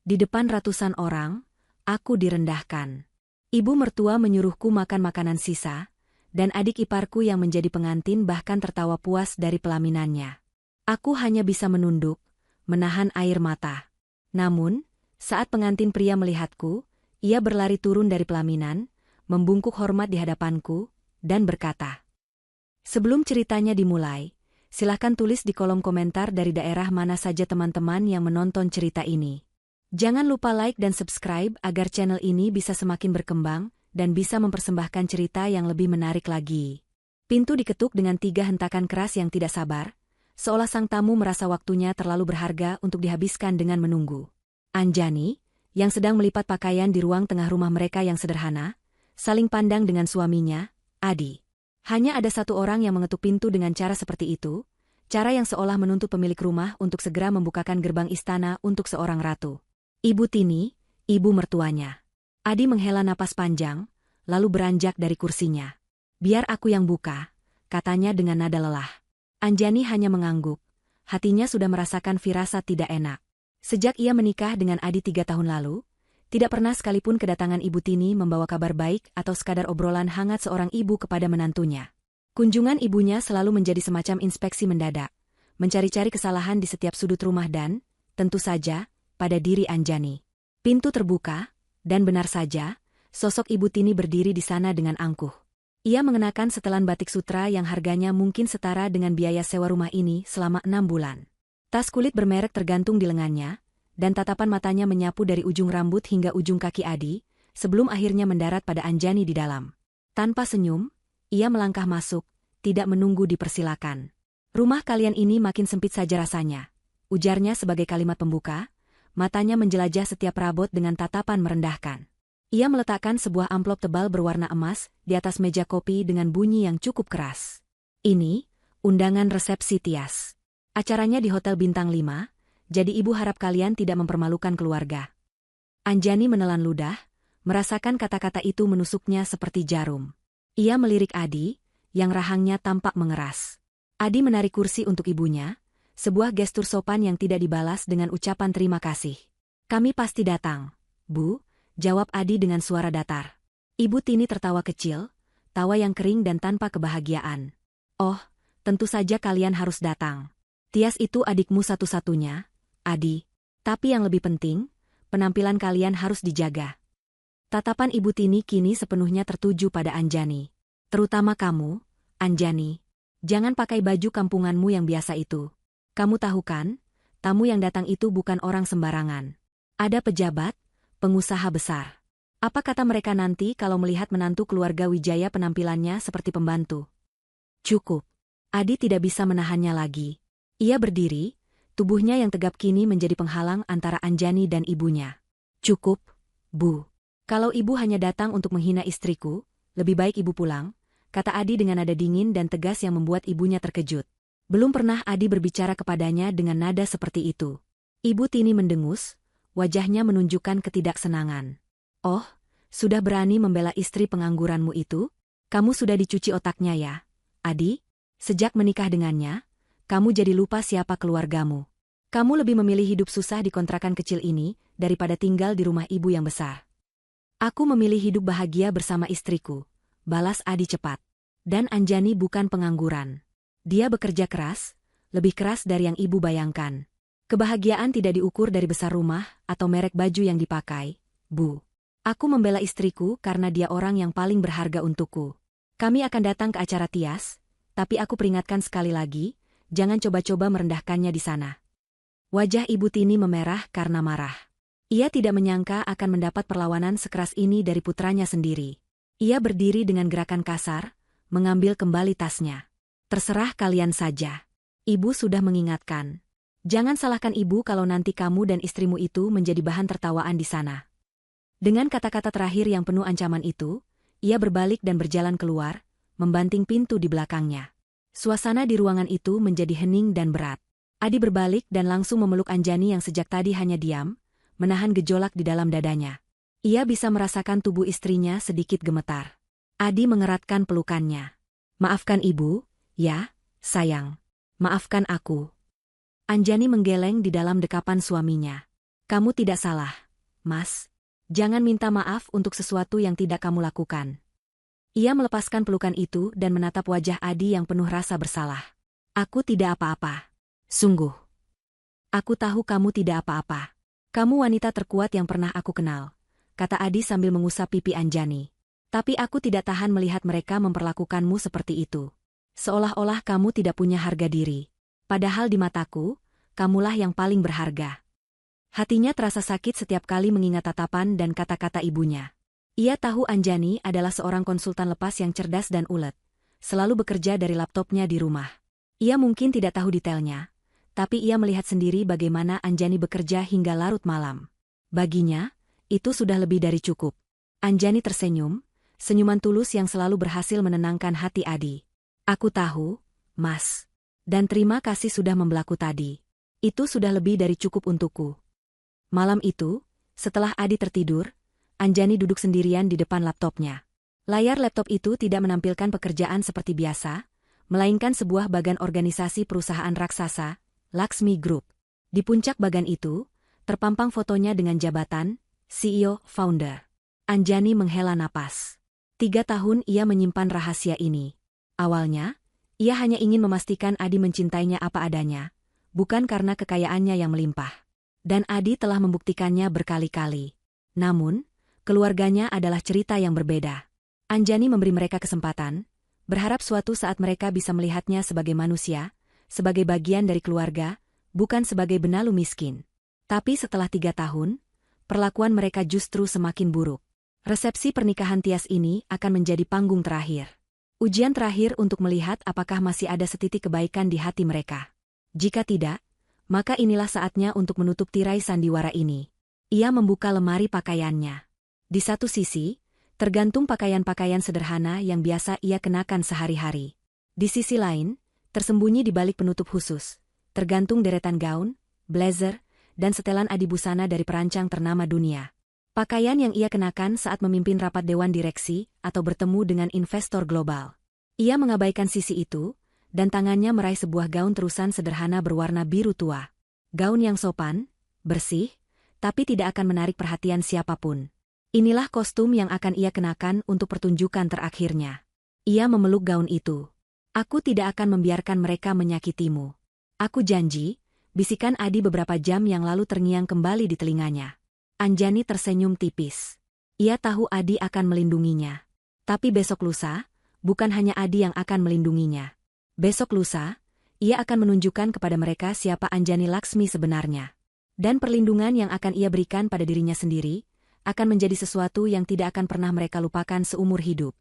Di depan ratusan orang, aku direndahkan. Ibu mertua menyuruhku makan makanan sisa, dan adik iparku yang menjadi pengantin bahkan tertawa puas dari pelaminannya. Aku hanya bisa menunduk, menahan air mata. Namun, saat pengantin pria melihatku, ia berlari turun dari pelaminan, membungkuk hormat di hadapanku, dan berkata, "Sebelum ceritanya dimulai, silahkan tulis di kolom komentar dari daerah mana saja teman-teman yang menonton cerita ini. Jangan lupa like dan subscribe agar channel ini bisa semakin berkembang dan bisa mempersembahkan cerita yang lebih menarik lagi." Pintu diketuk dengan 3 hentakan keras yang tidak sabar, seolah sang tamu merasa waktunya terlalu berharga untuk dihabiskan dengan menunggu. Anjani, yang sedang melipat pakaian di ruang tengah rumah mereka yang sederhana, saling pandang dengan suaminya, Adi. Hanya ada satu orang yang mengetuk pintu dengan cara seperti itu, cara yang seolah menuntut pemilik rumah untuk segera membukakan gerbang istana untuk seorang ratu. Ibu Tini, ibu mertuanya. Adi menghela napas panjang, lalu beranjak dari kursinya. "Biar aku yang buka," katanya dengan nada lelah. Anjani hanya mengangguk. Hatinya sudah merasakan firasat tidak enak. Sejak ia menikah dengan Adi 3 tahun lalu, tidak pernah sekalipun kedatangan Ibu Tini membawa kabar baik atau sekadar obrolan hangat seorang ibu kepada menantunya. Kunjungan ibunya selalu menjadi semacam inspeksi mendadak, mencari-cari kesalahan di setiap sudut rumah dan, tentu saja, pada diri Anjani. Pintu terbuka, dan benar saja, sosok Ibu Tini berdiri di sana dengan angkuh. Ia mengenakan setelan batik sutra yang harganya mungkin setara dengan biaya sewa rumah ini selama 6 bulan. Tas kulit bermerek tergantung di lengannya, dan tatapan matanya menyapu dari ujung rambut hingga ujung kaki Adi, sebelum akhirnya mendarat pada Anjani di dalam. Tanpa senyum, ia melangkah masuk, tidak menunggu dipersilakan. "Rumah kalian ini makin sempit saja rasanya," ujarnya sebagai kalimat pembuka, matanya menjelajah setiap perabot dengan tatapan merendahkan. Ia meletakkan sebuah amplop tebal berwarna emas di atas meja kopi dengan bunyi yang cukup keras. "Ini, undangan resepsi Tias. Acaranya di Hotel Bintang 5, jadi ibu harap kalian tidak mempermalukan keluarga." Anjani menelan ludah, merasakan kata-kata itu menusuknya seperti jarum. Ia melirik Adi, yang rahangnya tampak mengeras. Adi menarik kursi untuk ibunya, sebuah gestur sopan yang tidak dibalas dengan ucapan terima kasih. "Kami pasti datang, Bu," jawab Adi dengan suara datar. Ibu Tini tertawa kecil, tawa yang kering dan tanpa kebahagiaan. "Oh, tentu saja kalian harus datang. Tias itu adikmu satu-satunya, Adi. Tapi yang lebih penting, penampilan kalian harus dijaga." Tatapan Ibu Tini kini sepenuhnya tertuju pada Anjani. "Terutama kamu, Anjani. Jangan pakai baju kampunganmu yang biasa itu. Kamu tahu kan, tamu yang datang itu bukan orang sembarangan. Ada pejabat, pengusaha besar. Apa kata mereka nanti kalau melihat menantu keluarga Wijaya penampilannya seperti pembantu?" "Cukup." Adi tidak bisa menahannya lagi. Ia berdiri, tubuhnya yang tegap kini menjadi penghalang antara Anjani dan ibunya. "Cukup, Bu. Kalau ibu hanya datang untuk menghina istriku, lebih baik ibu pulang," kata Adi dengan nada dingin dan tegas yang membuat ibunya terkejut. Belum pernah Adi berbicara kepadanya dengan nada seperti itu. Ibu Tini mendengus, wajahnya menunjukkan ketidaksenangan. "Oh, sudah berani membela istri pengangguranmu itu? Kamu sudah dicuci otaknya ya, Adi? Sejak menikah dengannya, kamu jadi lupa siapa keluargamu. Kamu lebih memilih hidup susah di kontrakan kecil ini daripada tinggal di rumah ibu yang besar." "Aku memilih hidup bahagia bersama istriku," balas Adi cepat. "Dan Anjani bukan pengangguran. Dia bekerja keras, lebih keras dari yang ibu bayangkan. Kebahagiaan tidak diukur dari besar rumah atau merek baju yang dipakai, Bu. Aku membela istriku karena dia orang yang paling berharga untukku. Kami akan datang ke acara Tias, tapi aku peringatkan sekali lagi, jangan coba-coba merendahkannya di sana." Wajah Ibu Tini memerah karena marah. Ia tidak menyangka akan mendapat perlawanan sekeras ini dari putranya sendiri. Ia berdiri dengan gerakan kasar, mengambil kembali tasnya. "Terserah kalian saja. Ibu sudah mengingatkan. Jangan salahkan ibu kalau nanti kamu dan istrimu itu menjadi bahan tertawaan di sana." Dengan kata-kata terakhir yang penuh ancaman itu, ia berbalik dan berjalan keluar, membanting pintu di belakangnya. Suasana di ruangan itu menjadi hening dan berat. Adi berbalik dan langsung memeluk Anjani yang sejak tadi hanya diam, menahan gejolak di dalam dadanya. Ia bisa merasakan tubuh istrinya sedikit gemetar. Adi mengeratkan pelukannya. "Maafkan ibu, ya, sayang. Maafkan aku." Anjani menggeleng di dalam dekapan suaminya. Kamu tidak salah, Mas. Jangan minta maaf untuk sesuatu yang tidak kamu lakukan. Ia melepaskan pelukan itu dan menatap wajah Adi yang penuh rasa bersalah. Aku tidak apa-apa. Sungguh. Aku tahu kamu tidak apa-apa. Kamu wanita terkuat yang pernah aku kenal, kata Adi sambil mengusap pipi Anjani. Tapi aku tidak tahan melihat mereka memperlakukanmu seperti itu. Seolah-olah kamu tidak punya harga diri. Padahal di mataku, kamulah yang paling berharga. Hatinya terasa sakit setiap kali mengingat tatapan dan kata-kata ibunya. Ia tahu Anjani adalah seorang konsultan lepas yang cerdas dan ulet, selalu bekerja dari laptopnya di rumah. Ia mungkin tidak tahu detailnya, tapi ia melihat sendiri bagaimana Anjani bekerja hingga larut malam. Baginya, itu sudah lebih dari cukup. Anjani tersenyum, senyuman tulus yang selalu berhasil menenangkan hati Adi. Aku tahu, Mas. Dan terima kasih sudah membelaku tadi. Itu sudah lebih dari cukup untukku. Malam itu, setelah Adi tertidur, Anjani duduk sendirian di depan laptopnya. Layar laptop itu tidak menampilkan pekerjaan seperti biasa, melainkan sebuah bagan organisasi perusahaan raksasa, Laksmi Group. Di puncak bagan itu, terpampang fotonya dengan jabatan, CEO, Founder. Anjani menghela napas. 3 tahun ia menyimpan rahasia ini. Awalnya, ia hanya ingin memastikan Adi mencintainya apa adanya, bukan karena kekayaannya yang melimpah. Dan Adi telah membuktikannya berkali-kali. Namun, keluarganya adalah cerita yang berbeda. Anjani memberi mereka kesempatan, berharap suatu saat mereka bisa melihatnya sebagai manusia, sebagai bagian dari keluarga, bukan sebagai benalu miskin. Tapi setelah 3 tahun, perlakuan mereka justru semakin buruk. Resepsi pernikahan Tias ini akan menjadi panggung terakhir. Ujian terakhir untuk melihat apakah masih ada setitik kebaikan di hati mereka. Jika tidak, maka inilah saatnya untuk menutup tirai sandiwara ini. Ia membuka lemari pakaiannya. Di satu sisi, tergantung pakaian-pakaian sederhana yang biasa ia kenakan sehari-hari. Di sisi lain, tersembunyi di balik penutup khusus, tergantung deretan gaun, blazer, dan setelan adibusana dari perancang ternama dunia. Pakaian yang ia kenakan saat memimpin rapat dewan direksi atau bertemu dengan investor global. Ia mengabaikan sisi itu, dan tangannya meraih sebuah gaun terusan sederhana berwarna biru tua. Gaun yang sopan, bersih, tapi tidak akan menarik perhatian siapapun. Inilah kostum yang akan ia kenakan untuk pertunjukan terakhirnya. Ia memeluk gaun itu. Aku tidak akan membiarkan mereka menyakitimu. Aku janji, bisikan Adi beberapa jam yang lalu terngiang kembali di telinganya. Anjani tersenyum tipis. Ia tahu Adi akan melindunginya. Tapi besok lusa, bukan hanya Adi yang akan melindunginya. Besok lusa, ia akan menunjukkan kepada mereka siapa Anjani Laksmi sebenarnya. Dan perlindungan yang akan ia berikan pada dirinya sendiri, akan menjadi sesuatu yang tidak akan pernah mereka lupakan seumur hidup.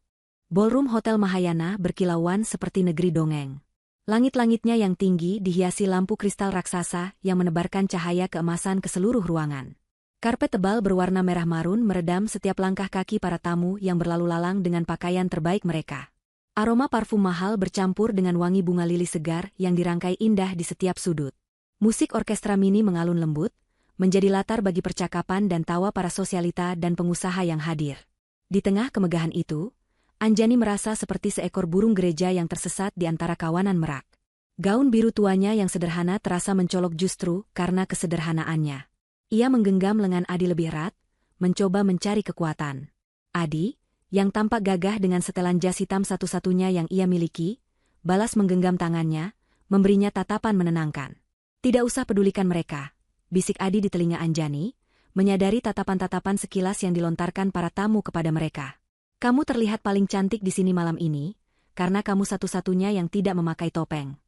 Ballroom Hotel Mahayana berkilauan seperti negeri dongeng. Langit-langitnya yang tinggi dihiasi lampu kristal raksasa yang menebarkan cahaya keemasan ke seluruh ruangan. Karpet tebal berwarna merah marun meredam setiap langkah kaki para tamu yang berlalu lalang dengan pakaian terbaik mereka. Aroma parfum mahal bercampur dengan wangi bunga lili segar yang dirangkai indah di setiap sudut. Musik orkestra mini mengalun lembut, menjadi latar bagi percakapan dan tawa para sosialita dan pengusaha yang hadir. Di tengah kemegahan itu, Anjani merasa seperti seekor burung gereja yang tersesat di antara kawanan merak. Gaun biru tuanya yang sederhana terasa mencolok justru karena kesederhanaannya. Ia menggenggam lengan Adi lebih erat, mencoba mencari kekuatan. Adi, yang tampak gagah dengan setelan jas hitam satu-satunya yang ia miliki, balas menggenggam tangannya, memberinya tatapan menenangkan. Tidak usah pedulikan mereka, bisik Adi di telinga Anjani, menyadari tatapan-tatapan sekilas yang dilontarkan para tamu kepada mereka. Kamu terlihat paling cantik di sini malam ini, karena kamu satu-satunya yang tidak memakai topeng.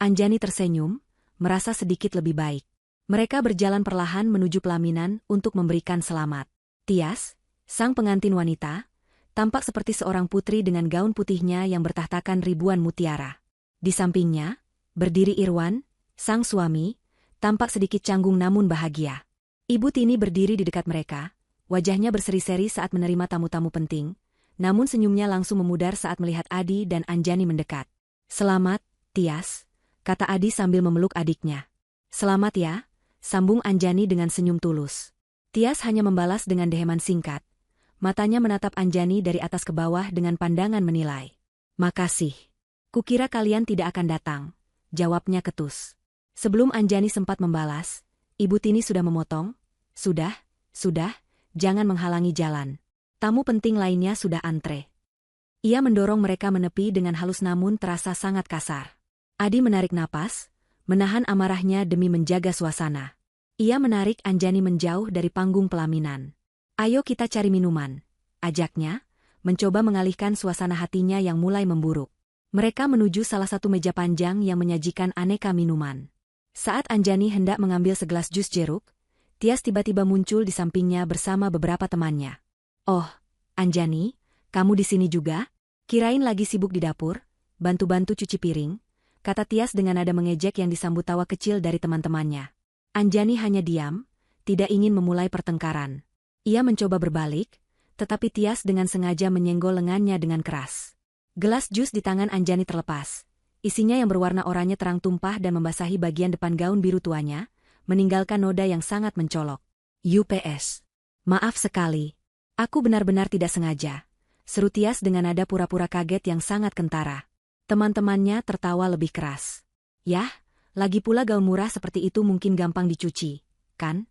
Anjani tersenyum, merasa sedikit lebih baik. Mereka berjalan perlahan menuju pelaminan untuk memberikan selamat. Tias, sang pengantin wanita, tampak seperti seorang putri dengan gaun putihnya yang bertahtakan ribuan mutiara. Di sampingnya, berdiri Irwan, sang suami, tampak sedikit canggung namun bahagia. Ibu Tini berdiri di dekat mereka, wajahnya berseri-seri saat menerima tamu-tamu penting, namun senyumnya langsung memudar saat melihat Adi dan Anjani mendekat. Selamat, Tias, kata Adi sambil memeluk adiknya. Selamat ya, sambung Anjani dengan senyum tulus. Tias hanya membalas dengan deheman singkat. Matanya menatap Anjani dari atas ke bawah dengan pandangan menilai. Makasih. Kukira kalian tidak akan datang, jawabnya ketus. Sebelum Anjani sempat membalas, Ibu Tini sudah memotong, Sudah, jangan menghalangi jalan. Tamu penting lainnya sudah antre. Ia mendorong mereka menepi dengan halus namun terasa sangat kasar. Adi menarik napas, menahan amarahnya demi menjaga suasana. Ia menarik Anjani menjauh dari panggung pelaminan. Ayo kita cari minuman, ajaknya, mencoba mengalihkan suasana hatinya yang mulai memburuk. Mereka menuju salah satu meja panjang yang menyajikan aneka minuman. Saat Anjani hendak mengambil segelas jus jeruk, Tias tiba-tiba muncul di sampingnya bersama beberapa temannya. Oh, Anjani, kamu di sini juga? Kirain lagi sibuk di dapur, bantu-bantu cuci piring, kata Tias dengan nada mengejek yang disambut tawa kecil dari teman-temannya. Anjani hanya diam, tidak ingin memulai pertengkaran. Ia mencoba berbalik, tetapi Tias dengan sengaja menyenggol lengannya dengan keras. Gelas jus di tangan Anjani terlepas. Isinya yang berwarna oranye terang tumpah dan membasahi bagian depan gaun biru tuanya, meninggalkan noda yang sangat mencolok. UPS. Maaf sekali. Aku benar-benar tidak sengaja, seru Tias dengan nada pura-pura kaget yang sangat kentara. Teman-temannya tertawa lebih keras. Yah, lagi pula gaun murah seperti itu mungkin gampang dicuci, kan?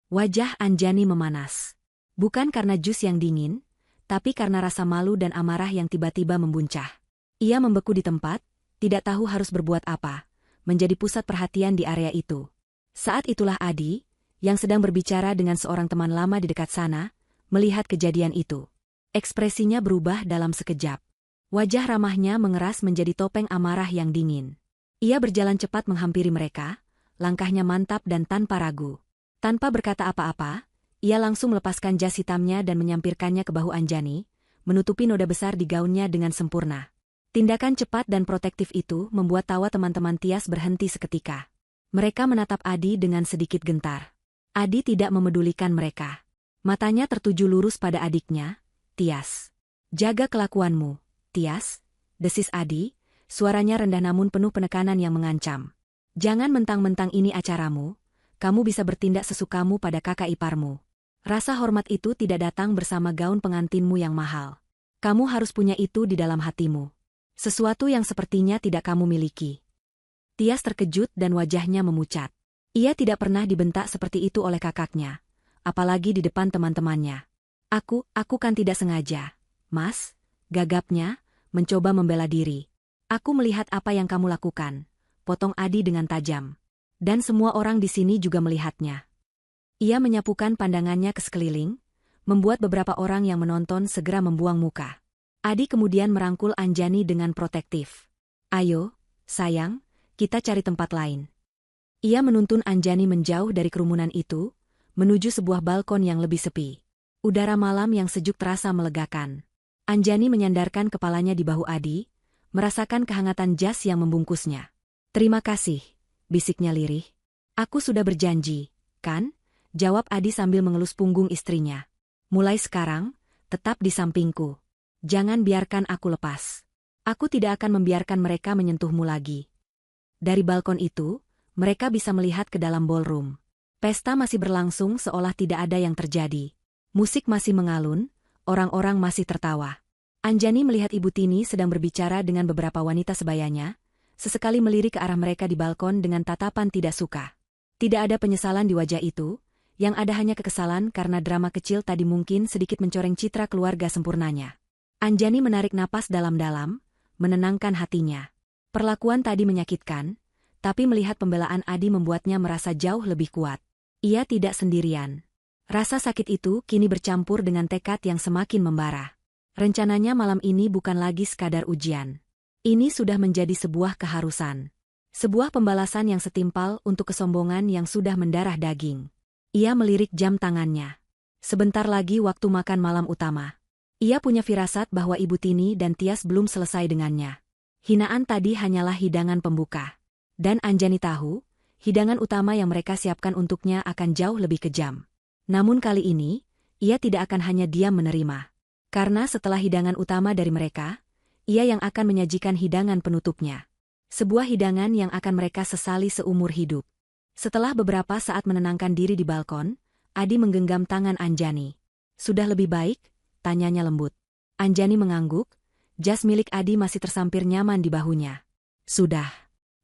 Wajah Anjani memanas. Bukan karena jus yang dingin, tapi karena rasa malu dan amarah yang tiba-tiba membuncah. Ia membeku di tempat, tidak tahu harus berbuat apa, menjadi pusat perhatian di area itu. Saat itulah Adi, yang sedang berbicara dengan seorang teman lama di dekat sana, melihat kejadian itu. Ekspresinya berubah dalam sekejap. Wajah ramahnya mengeras menjadi topeng amarah yang dingin. Ia berjalan cepat menghampiri mereka, langkahnya mantap dan tanpa ragu. Tanpa berkata apa-apa, ia langsung melepaskan jas hitamnya dan menyampirkannya ke bahu Anjani, menutupi noda besar di gaunnya dengan sempurna. Tindakan cepat dan protektif itu membuat tawa teman-teman Tias berhenti seketika. Mereka menatap Adi dengan sedikit gentar. Adi tidak memedulikan mereka. Matanya tertuju lurus pada adiknya, Tias. Jaga kelakuanmu, Tias, desis Adi, suaranya rendah namun penuh penekanan yang mengancam. Jangan mentang-mentang ini acaramu, kamu bisa bertindak sesukamu pada kakak iparmu. Rasa hormat itu tidak datang bersama gaun pengantinmu yang mahal. Kamu harus punya itu di dalam hatimu. Sesuatu yang sepertinya tidak kamu miliki. Tias terkejut dan wajahnya memucat. Ia tidak pernah dibentak seperti itu oleh kakaknya, apalagi di depan teman-temannya. Aku kan tidak sengaja, Mas, gagapnya, mencoba membela diri. Aku melihat apa yang kamu lakukan, potong Adi dengan tajam. Dan semua orang di sini juga melihatnya. Ia menyapukan pandangannya ke sekeliling, membuat beberapa orang yang menonton segera membuang muka. Adi kemudian merangkul Anjani dengan protektif. Ayo, sayang, kita cari tempat lain. Ia menuntun Anjani menjauh dari kerumunan itu, menuju sebuah balkon yang lebih sepi. Udara malam yang sejuk terasa melegakan. Anjani menyandarkan kepalanya di bahu Adi, merasakan kehangatan jas yang membungkusnya. Terima kasih, bisiknya lirih. Aku sudah berjanji, kan? Jawab Adi sambil mengelus punggung istrinya. Mulai sekarang, tetap di sampingku. Jangan biarkan aku lepas. Aku tidak akan membiarkan mereka menyentuhmu lagi. Dari balkon itu, mereka bisa melihat ke dalam ballroom. Pesta masih berlangsung seolah tidak ada yang terjadi. Musik masih mengalun, orang-orang masih tertawa. Anjani melihat Ibu Tini sedang berbicara dengan beberapa wanita sebayanya, sesekali melirik ke arah mereka di balkon dengan tatapan tidak suka. Tidak ada penyesalan di wajah itu, yang ada hanya kekesalan karena drama kecil tadi mungkin sedikit mencoreng citra keluarga sempurnanya. Anjani menarik napas dalam-dalam, menenangkan hatinya. Perlakuan tadi menyakitkan, tapi melihat pembelaan Adi membuatnya merasa jauh lebih kuat. Ia tidak sendirian. Rasa sakit itu kini bercampur dengan tekad yang semakin membara. Rencananya malam ini bukan lagi sekadar ujian. Ini sudah menjadi sebuah keharusan. Sebuah pembalasan yang setimpal untuk kesombongan yang sudah mendarah daging. Ia melirik jam tangannya. Sebentar lagi waktu makan malam utama. Ia punya firasat bahwa Ibu Tini dan Tias belum selesai dengannya. Hinaan tadi hanyalah hidangan pembuka. Dan Anjani tahu, hidangan utama yang mereka siapkan untuknya akan jauh lebih kejam. Namun kali ini, ia tidak akan hanya diam menerima. Karena setelah hidangan utama dari mereka, ia yang akan menyajikan hidangan penutupnya. Sebuah hidangan yang akan mereka sesali seumur hidup. Setelah beberapa saat menenangkan diri di balkon, Adi menggenggam tangan Anjani. Sudah lebih baik? Tanyanya lembut. Anjani mengangguk. Jas milik Adi masih tersampir nyaman di bahunya. Sudah.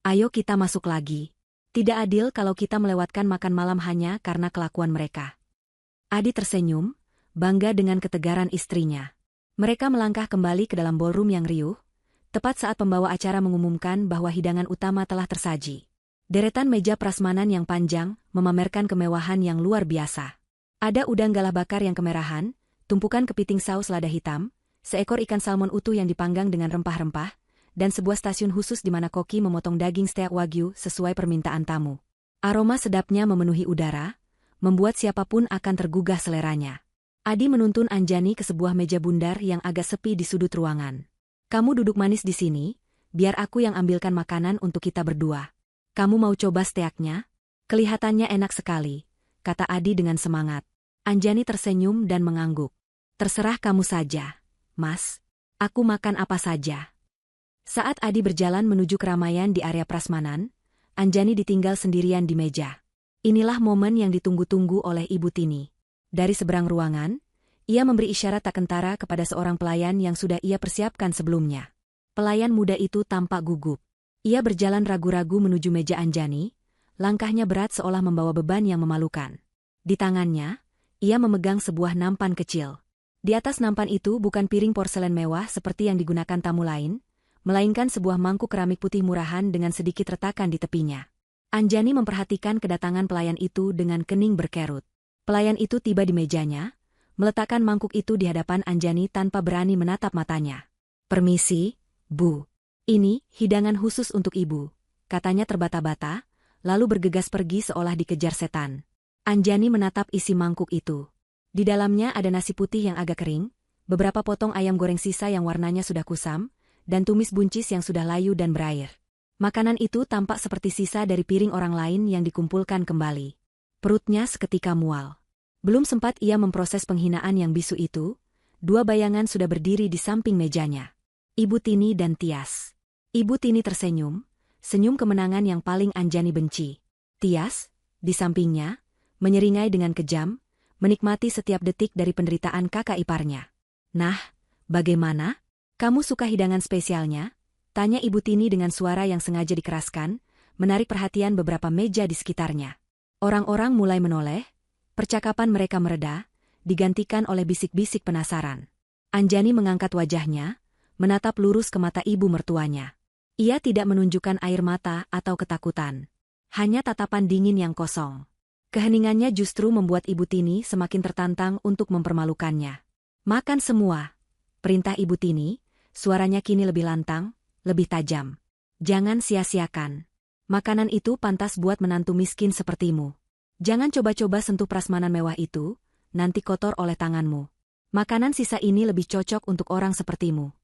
Ayo kita masuk lagi. Tidak adil kalau kita melewatkan makan malam hanya karena kelakuan mereka. Adi tersenyum, bangga dengan ketegaran istrinya. Mereka melangkah kembali ke dalam ballroom yang riuh, tepat saat pembawa acara mengumumkan bahwa hidangan utama telah tersaji. Deretan meja prasmanan yang panjang memamerkan kemewahan yang luar biasa. Ada udang galah bakar yang kemerahan, tumpukan kepiting saus lada hitam, seekor ikan salmon utuh yang dipanggang dengan rempah-rempah, dan sebuah stasiun khusus di mana koki memotong daging steak wagyu sesuai permintaan tamu. Aroma sedapnya memenuhi udara, membuat siapapun akan tergugah seleranya. Adi menuntun Anjani ke sebuah meja bundar yang agak sepi di sudut ruangan. Kamu duduk manis di sini, biar aku yang ambilkan makanan untuk kita berdua. Kamu mau coba steaknya? Kelihatannya enak sekali, kata Adi dengan semangat. Anjani tersenyum dan mengangguk. Terserah kamu saja, Mas. Aku makan apa saja. Saat Adi berjalan menuju keramaian di area prasmanan, Anjani ditinggal sendirian di meja. Inilah momen yang ditunggu-tunggu oleh Ibu Tini. Dari seberang ruangan, ia memberi isyarat tak kentara kepada seorang pelayan yang sudah ia persiapkan sebelumnya. Pelayan muda itu tampak gugup. Ia berjalan ragu-ragu menuju meja Anjani, langkahnya berat seolah membawa beban yang memalukan. Di tangannya, ia memegang sebuah nampan kecil. Di atas nampan itu bukan piring porselen mewah seperti yang digunakan tamu lain, melainkan sebuah mangkuk keramik putih murahan dengan sedikit retakan di tepinya. Anjani memperhatikan kedatangan pelayan itu dengan kening berkerut. Pelayan itu tiba di mejanya, meletakkan mangkuk itu di hadapan Anjani tanpa berani menatap matanya. Permisi, Bu. Ini hidangan khusus untuk Ibu, katanya terbata-bata, lalu bergegas pergi seolah dikejar setan. Anjani menatap isi mangkuk itu. Di dalamnya ada nasi putih yang agak kering, beberapa potong ayam goreng sisa yang warnanya sudah kusam, dan tumis buncis yang sudah layu dan berair. Makanan itu tampak seperti sisa dari piring orang lain yang dikumpulkan kembali. Perutnya seketika mual. Belum sempat ia memproses penghinaan yang bisu itu, dua bayangan sudah berdiri di samping mejanya. Ibu Tini dan Tias. Ibu Tini tersenyum, senyum kemenangan yang paling Anjani benci. Tias, di sampingnya, menyeringai dengan kejam, menikmati setiap detik dari penderitaan kakak iparnya. Nah, bagaimana? Kamu suka hidangan spesialnya? Tanya Ibu Tini dengan suara yang sengaja dikeraskan, menarik perhatian beberapa meja di sekitarnya. Orang-orang mulai menoleh, percakapan mereka mereda, digantikan oleh bisik-bisik penasaran. Anjani mengangkat wajahnya, menatap lurus ke mata ibu mertuanya. Ia tidak menunjukkan air mata atau ketakutan. Hanya tatapan dingin yang kosong. Keheningannya justru membuat Ibu Tini semakin tertantang untuk mempermalukannya. Makan semua, perintah Ibu Tini. Suaranya kini lebih lantang, lebih tajam. Jangan sia-siakan. Makanan itu pantas buat menantu miskin sepertimu. Jangan coba-coba sentuh prasmanan mewah itu, nanti kotor oleh tanganmu. Makanan sisa ini lebih cocok untuk orang sepertimu.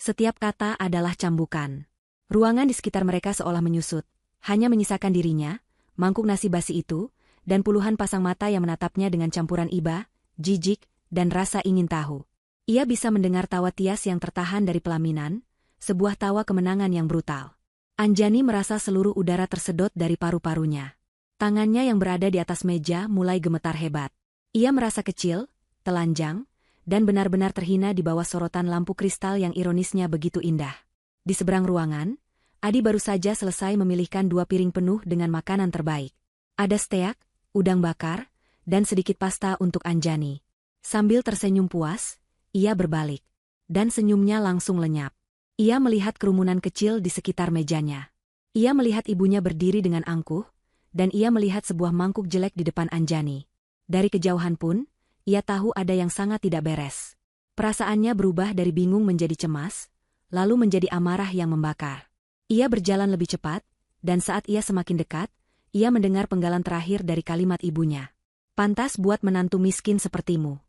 Setiap kata adalah cambukan. Ruangan di sekitar mereka seolah menyusut, hanya menyisakan dirinya, mangkuk nasi basi itu, dan puluhan pasang mata yang menatapnya dengan campuran iba, jijik, dan rasa ingin tahu. Ia bisa mendengar tawa Tias yang tertahan dari pelaminan, sebuah tawa kemenangan yang brutal. Anjani merasa seluruh udara tersedot dari paru-parunya. Tangannya yang berada di atas meja mulai gemetar hebat. Ia merasa kecil, telanjang, dan benar-benar terhina di bawah sorotan lampu kristal yang ironisnya begitu indah. Di seberang ruangan, Adi baru saja selesai memilihkan 2 piring penuh dengan makanan terbaik. Ada steak, udang bakar, dan sedikit pasta untuk Anjani. Sambil tersenyum puas, ia berbalik. Dan senyumnya langsung lenyap. Ia melihat kerumunan kecil di sekitar mejanya. Ia melihat ibunya berdiri dengan angkuh, dan ia melihat sebuah mangkuk jelek di depan Anjani. Dari kejauhan pun, ia tahu ada yang sangat tidak beres. Perasaannya berubah dari bingung menjadi cemas, lalu menjadi amarah yang membakar. Ia berjalan lebih cepat, dan saat ia semakin dekat, ia mendengar penggalan terakhir dari kalimat ibunya. Pantas buat menantu miskin sepertimu.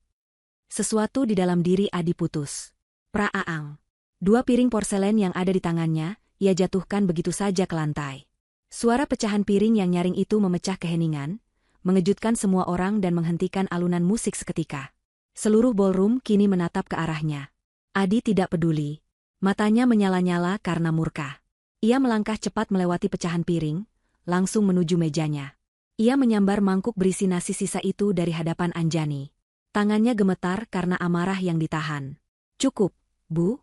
Sesuatu di dalam diri Adi putus. Praaang. 2 piring porselen yang ada di tangannya, ia jatuhkan begitu saja ke lantai. Suara pecahan piring yang nyaring itu memecah keheningan, mengejutkan semua orang dan menghentikan alunan musik seketika. Seluruh ballroom kini menatap ke arahnya. Adi tidak peduli. Matanya menyala-nyala karena murka. Ia melangkah cepat melewati pecahan piring, langsung menuju mejanya. Ia menyambar mangkuk berisi nasi sisa itu dari hadapan Anjani. Tangannya gemetar karena amarah yang ditahan. Cukup, Bu,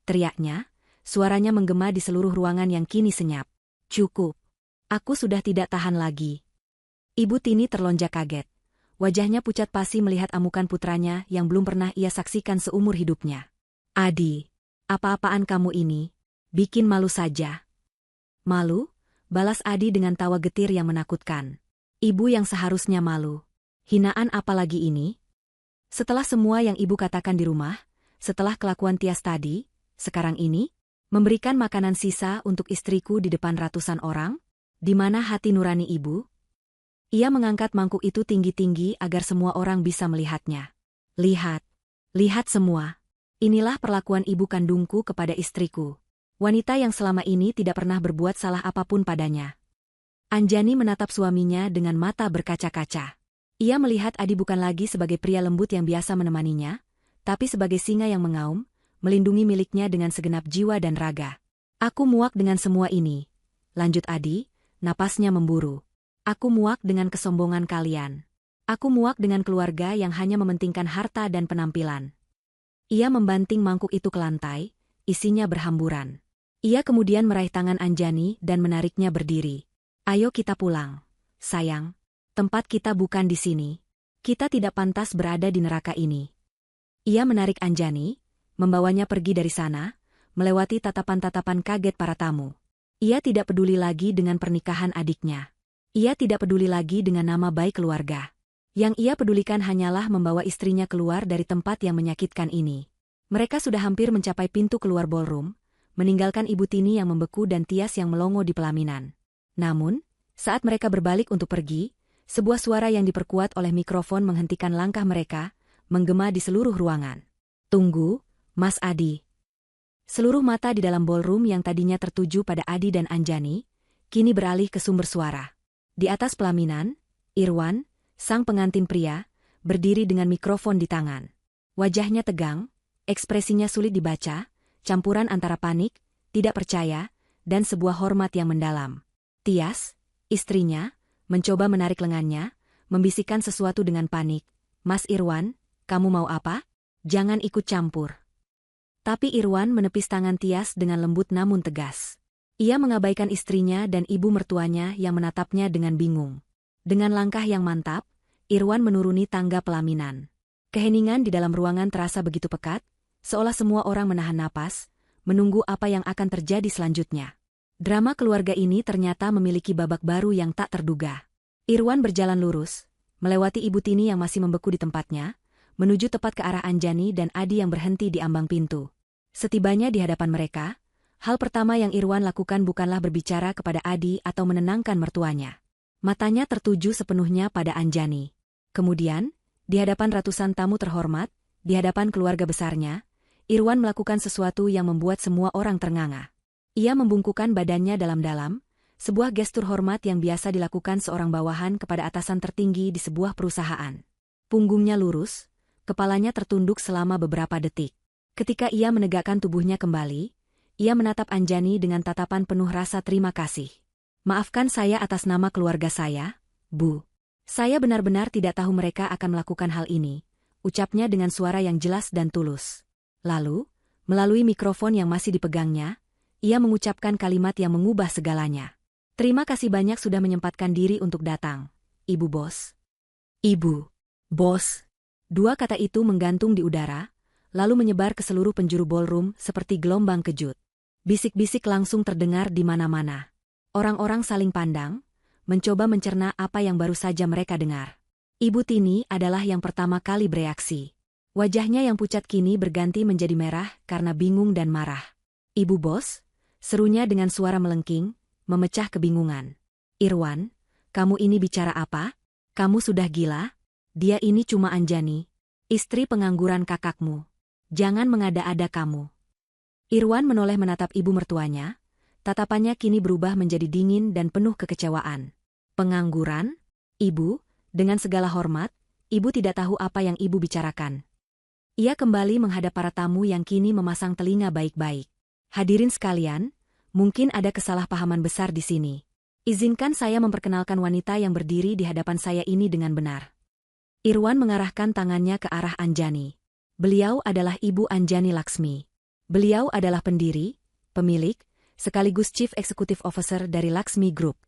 teriaknya, suaranya menggema di seluruh ruangan yang kini senyap. Cukup. Aku sudah tidak tahan lagi. Ibu Tini terlonjak kaget. Wajahnya pucat pasi melihat amukan putranya yang belum pernah ia saksikan seumur hidupnya. Adi, apa-apaan kamu ini? Bikin malu saja. Malu? Balas Adi dengan tawa getir yang menakutkan. Ibu yang seharusnya malu. Hinaan apa lagi ini? Setelah semua yang ibu katakan di rumah, setelah kelakuan Tias tadi, sekarang ini, memberikan makanan sisa untuk istriku di depan ratusan orang? Di mana hati nurani ibu? Ia mengangkat mangkuk itu tinggi-tinggi agar semua orang bisa melihatnya. Lihat. Lihat semua. Inilah perlakuan ibu kandungku kepada istriku. Wanita yang selama ini tidak pernah berbuat salah apapun padanya. Anjani menatap suaminya dengan mata berkaca-kaca. Ia melihat Adi bukan lagi sebagai pria lembut yang biasa menemaninya, tapi sebagai singa yang mengaum, melindungi miliknya dengan segenap jiwa dan raga. Aku muak dengan semua ini. Lanjut Adi, napasnya memburu. Aku muak dengan kesombongan kalian. Aku muak dengan keluarga yang hanya mementingkan harta dan penampilan. Ia membanting mangkuk itu ke lantai, isinya berhamburan. Ia kemudian meraih tangan Anjani dan menariknya berdiri. Ayo kita pulang. Sayang, tempat kita bukan di sini. Kita tidak pantas berada di neraka ini. Ia menarik Anjani, membawanya pergi dari sana, melewati tatapan-tatapan kaget para tamu. Ia tidak peduli lagi dengan pernikahan adiknya. Ia tidak peduli lagi dengan nama baik keluarga. Yang ia pedulikan hanyalah membawa istrinya keluar dari tempat yang menyakitkan ini. Mereka sudah hampir mencapai pintu keluar ballroom, meninggalkan Ibu Tini yang membeku dan Tias yang melongo di pelaminan. Namun, saat mereka berbalik untuk pergi, sebuah suara yang diperkuat oleh mikrofon menghentikan langkah mereka, menggema di seluruh ruangan. Tunggu, Mas Adi. Seluruh mata di dalam ballroom yang tadinya tertuju pada Adi dan Anjani, kini beralih ke sumber suara. Di atas pelaminan, Irwan, sang pengantin pria, berdiri dengan mikrofon di tangan. Wajahnya tegang, ekspresinya sulit dibaca, campuran antara panik, tidak percaya, dan sebuah hormat yang mendalam. Tias, istrinya, mencoba menarik lengannya, membisikkan sesuatu dengan panik. Mas Irwan, kamu mau apa? Jangan ikut campur. Tapi Irwan menepis tangan Tias dengan lembut namun tegas. Ia mengabaikan istrinya dan ibu mertuanya yang menatapnya dengan bingung. Dengan langkah yang mantap, Irwan menuruni tangga pelaminan. Keheningan di dalam ruangan terasa begitu pekat, seolah semua orang menahan napas, menunggu apa yang akan terjadi selanjutnya. Drama keluarga ini ternyata memiliki babak baru yang tak terduga. Irwan berjalan lurus, melewati Ibu Tini yang masih membeku di tempatnya, menuju tepat ke arah Anjani dan Adi yang berhenti di ambang pintu. Setibanya di hadapan mereka, hal pertama yang Irwan lakukan bukanlah berbicara kepada Adi atau menenangkan mertuanya. Matanya tertuju sepenuhnya pada Anjani. Kemudian, di hadapan ratusan tamu terhormat, di hadapan keluarga besarnya, Irwan melakukan sesuatu yang membuat semua orang ternganga. Ia membungkukkan badannya dalam-dalam, sebuah gestur hormat yang biasa dilakukan seorang bawahan kepada atasan tertinggi di sebuah perusahaan. Punggungnya lurus, kepalanya tertunduk selama beberapa detik. Ketika ia menegakkan tubuhnya kembali, ia menatap Anjani dengan tatapan penuh rasa terima kasih. Maafkan saya atas nama keluarga saya, Bu. Saya benar-benar tidak tahu mereka akan melakukan hal ini, ucapnya dengan suara yang jelas dan tulus. Lalu, melalui mikrofon yang masih dipegangnya, ia mengucapkan kalimat yang mengubah segalanya. Terima kasih banyak sudah menyempatkan diri untuk datang, Ibu Bos. Ibu. Bos. Dua kata itu menggantung di udara, lalu menyebar ke seluruh penjuru ballroom seperti gelombang kejut. Bisik-bisik langsung terdengar di mana-mana. Orang-orang saling pandang, mencoba mencerna apa yang baru saja mereka dengar. Ibu Tini adalah yang pertama kali bereaksi. Wajahnya yang pucat kini berganti menjadi merah karena bingung dan marah. Ibu Bos, serunya dengan suara melengking, memecah kebingungan. Irwan, kamu ini bicara apa? Kamu sudah gila? Dia ini cuma Anjani, istri pengangguran kakakmu. Jangan mengada-ada kamu. Irwan menoleh menatap ibu mertuanya, tatapannya kini berubah menjadi dingin dan penuh kekecewaan. Pengangguran? Ibu, dengan segala hormat, ibu tidak tahu apa yang ibu bicarakan. Ia kembali menghadap para tamu yang kini memasang telinga baik-baik. Hadirin sekalian, mungkin ada kesalahpahaman besar di sini. Izinkan saya memperkenalkan wanita yang berdiri di hadapan saya ini dengan benar. Irwan mengarahkan tangannya ke arah Anjani. Beliau adalah Ibu Anjani Laksmi. Beliau adalah pendiri, pemilik, sekaligus Chief Executive Officer dari Laksmi Group.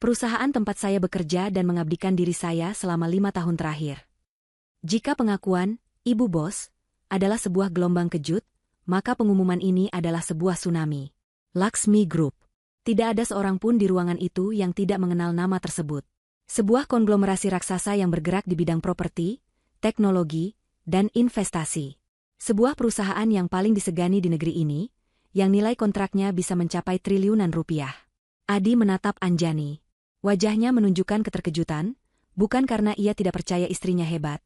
Perusahaan tempat saya bekerja dan mengabdikan diri saya selama 5 tahun terakhir. Jika pengakuan, Ibu Bos, adalah sebuah gelombang kejut, maka pengumuman ini adalah sebuah tsunami. Laksmi Group. Tidak ada seorang pun di ruangan itu yang tidak mengenal nama tersebut. Sebuah konglomerasi raksasa yang bergerak di bidang properti, teknologi, dan investasi. Sebuah perusahaan yang paling disegani di negeri ini, yang nilai kontraknya bisa mencapai triliunan rupiah. Adi menatap Anjani. Wajahnya menunjukkan keterkejutan, bukan karena ia tidak percaya istrinya hebat,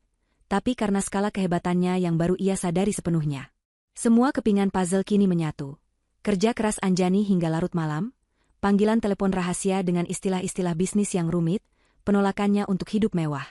tapi karena skala kehebatannya yang baru ia sadari sepenuhnya. Semua kepingan puzzle kini menyatu. Kerja keras Anjani hingga larut malam, panggilan telepon rahasia dengan istilah-istilah bisnis yang rumit, penolakannya untuk hidup mewah.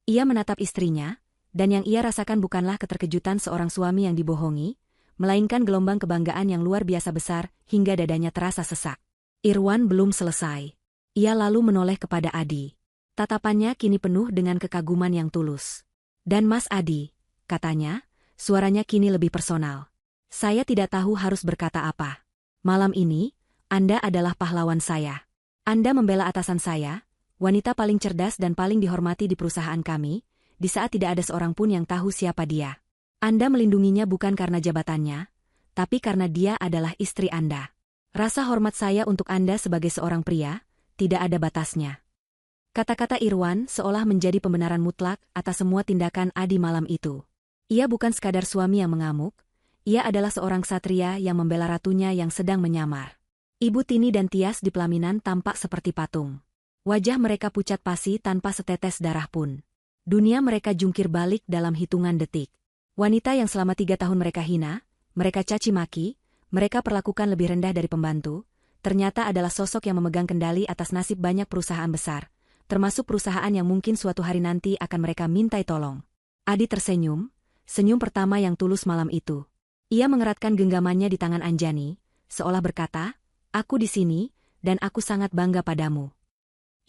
Ia menatap istrinya, dan yang ia rasakan bukanlah keterkejutan seorang suami yang dibohongi, melainkan gelombang kebanggaan yang luar biasa besar hingga dadanya terasa sesak. Irwan belum selesai. Ia lalu menoleh kepada Adi. Tatapannya kini penuh dengan kekaguman yang tulus. Dan Mas Adi, katanya, suaranya kini lebih personal. Saya tidak tahu harus berkata apa. Malam ini, Anda adalah pahlawan saya. Anda membela atasan saya, wanita paling cerdas dan paling dihormati di perusahaan kami, di saat tidak ada seorang pun yang tahu siapa dia. Anda melindunginya bukan karena jabatannya, tapi karena dia adalah istri Anda. Rasa hormat saya untuk Anda sebagai seorang pria, tidak ada batasnya. Kata-kata Irwan seolah menjadi pembenaran mutlak atas semua tindakan Adi malam itu. Ia bukan sekadar suami yang mengamuk, ia adalah seorang ksatria yang membela ratunya yang sedang menyamar. Ibu Tini dan Tias di pelaminan tampak seperti patung. Wajah mereka pucat pasi tanpa setetes darah pun. Dunia mereka jungkir balik dalam hitungan detik. Wanita yang selama 3 tahun mereka hina, mereka caci maki, mereka perlakukan lebih rendah dari pembantu, ternyata adalah sosok yang memegang kendali atas nasib banyak perusahaan besar, termasuk perusahaan yang mungkin suatu hari nanti akan mereka mintai tolong. Adi tersenyum, senyum pertama yang tulus malam itu. Ia mengeratkan genggamannya di tangan Anjani, seolah berkata, "Aku di sini, dan aku sangat bangga padamu."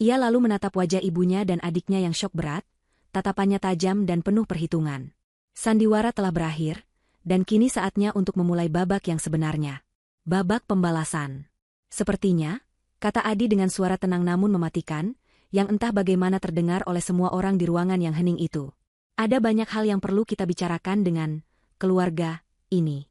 Ia lalu menatap wajah ibunya dan adiknya yang syok berat, tatapannya tajam dan penuh perhitungan. Sandiwara telah berakhir, dan kini saatnya untuk memulai babak yang sebenarnya. Babak pembalasan. Sepertinya, kata Adi dengan suara tenang namun mematikan, yang entah bagaimana terdengar oleh semua orang di ruangan yang hening itu. Ada banyak hal yang perlu kita bicarakan dengan keluarga ini.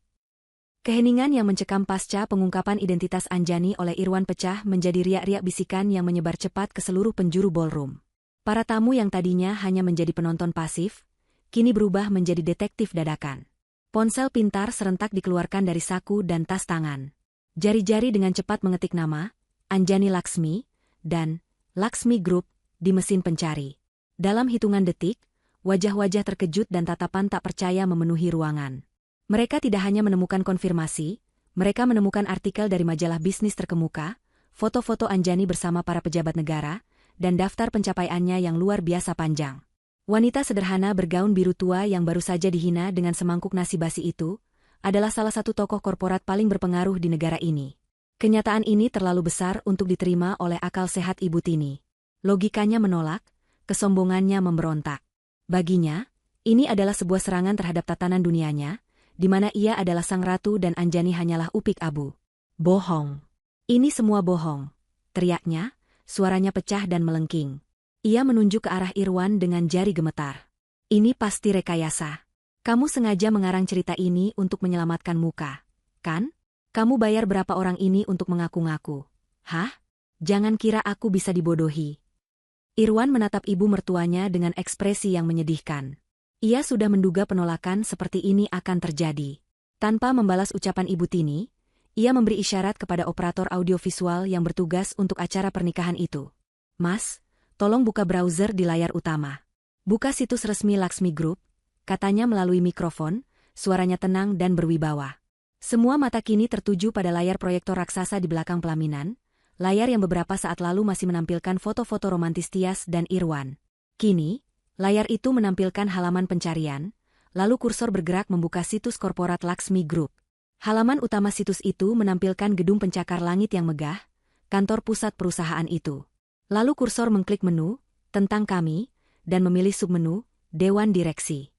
Keheningan yang mencekam pasca pengungkapan identitas Anjani oleh Irwan pecah menjadi riak-riak bisikan yang menyebar cepat ke seluruh penjuru ballroom. Para tamu yang tadinya hanya menjadi penonton pasif, kini berubah menjadi detektif dadakan. Ponsel pintar serentak dikeluarkan dari saku dan tas tangan. Jari-jari dengan cepat mengetik nama, Anjani Laksmi, dan Laksmi Group, di mesin pencari. Dalam hitungan detik, wajah-wajah terkejut dan tatapan tak percaya memenuhi ruangan. Mereka tidak hanya menemukan konfirmasi, mereka menemukan artikel dari majalah bisnis terkemuka, foto-foto Anjani bersama para pejabat negara, dan daftar pencapaiannya yang luar biasa panjang. Wanita sederhana bergaun biru tua yang baru saja dihina dengan semangkuk nasi basi itu, adalah salah satu tokoh korporat paling berpengaruh di negara ini. Kenyataan ini terlalu besar untuk diterima oleh akal sehat Ibu Tini. Logikanya menolak, kesombongannya memberontak. Baginya, ini adalah sebuah serangan terhadap tatanan dunianya, di mana ia adalah sang ratu dan Anjani hanyalah upik abu. Bohong. Ini semua bohong, teriaknya, suaranya pecah dan melengking. Ia menunjuk ke arah Irwan dengan jari gemetar. Ini pasti rekayasa. Kamu sengaja mengarang cerita ini untuk menyelamatkan muka, kan? Kamu bayar berapa orang ini untuk mengaku-ngaku? Hah? Jangan kira aku bisa dibodohi. Irwan menatap ibu mertuanya dengan ekspresi yang menyedihkan. Ia sudah menduga penolakan seperti ini akan terjadi. Tanpa membalas ucapan Ibu Tini, ia memberi isyarat kepada operator audiovisual yang bertugas untuk acara pernikahan itu. "Mas, tolong buka browser di layar utama. Buka situs resmi Laksmi Group," katanya melalui mikrofon, suaranya tenang dan berwibawa. Semua mata kini tertuju pada layar proyektor raksasa di belakang pelaminan, layar yang beberapa saat lalu masih menampilkan foto-foto romantis Tias dan Irwan. Kini, layar itu menampilkan halaman pencarian, lalu kursor bergerak membuka situs korporat Laksmi Group. Halaman utama situs itu menampilkan gedung pencakar langit yang megah, kantor pusat perusahaan itu. Lalu kursor mengklik menu, tentang kami, dan memilih submenu, Dewan Direksi.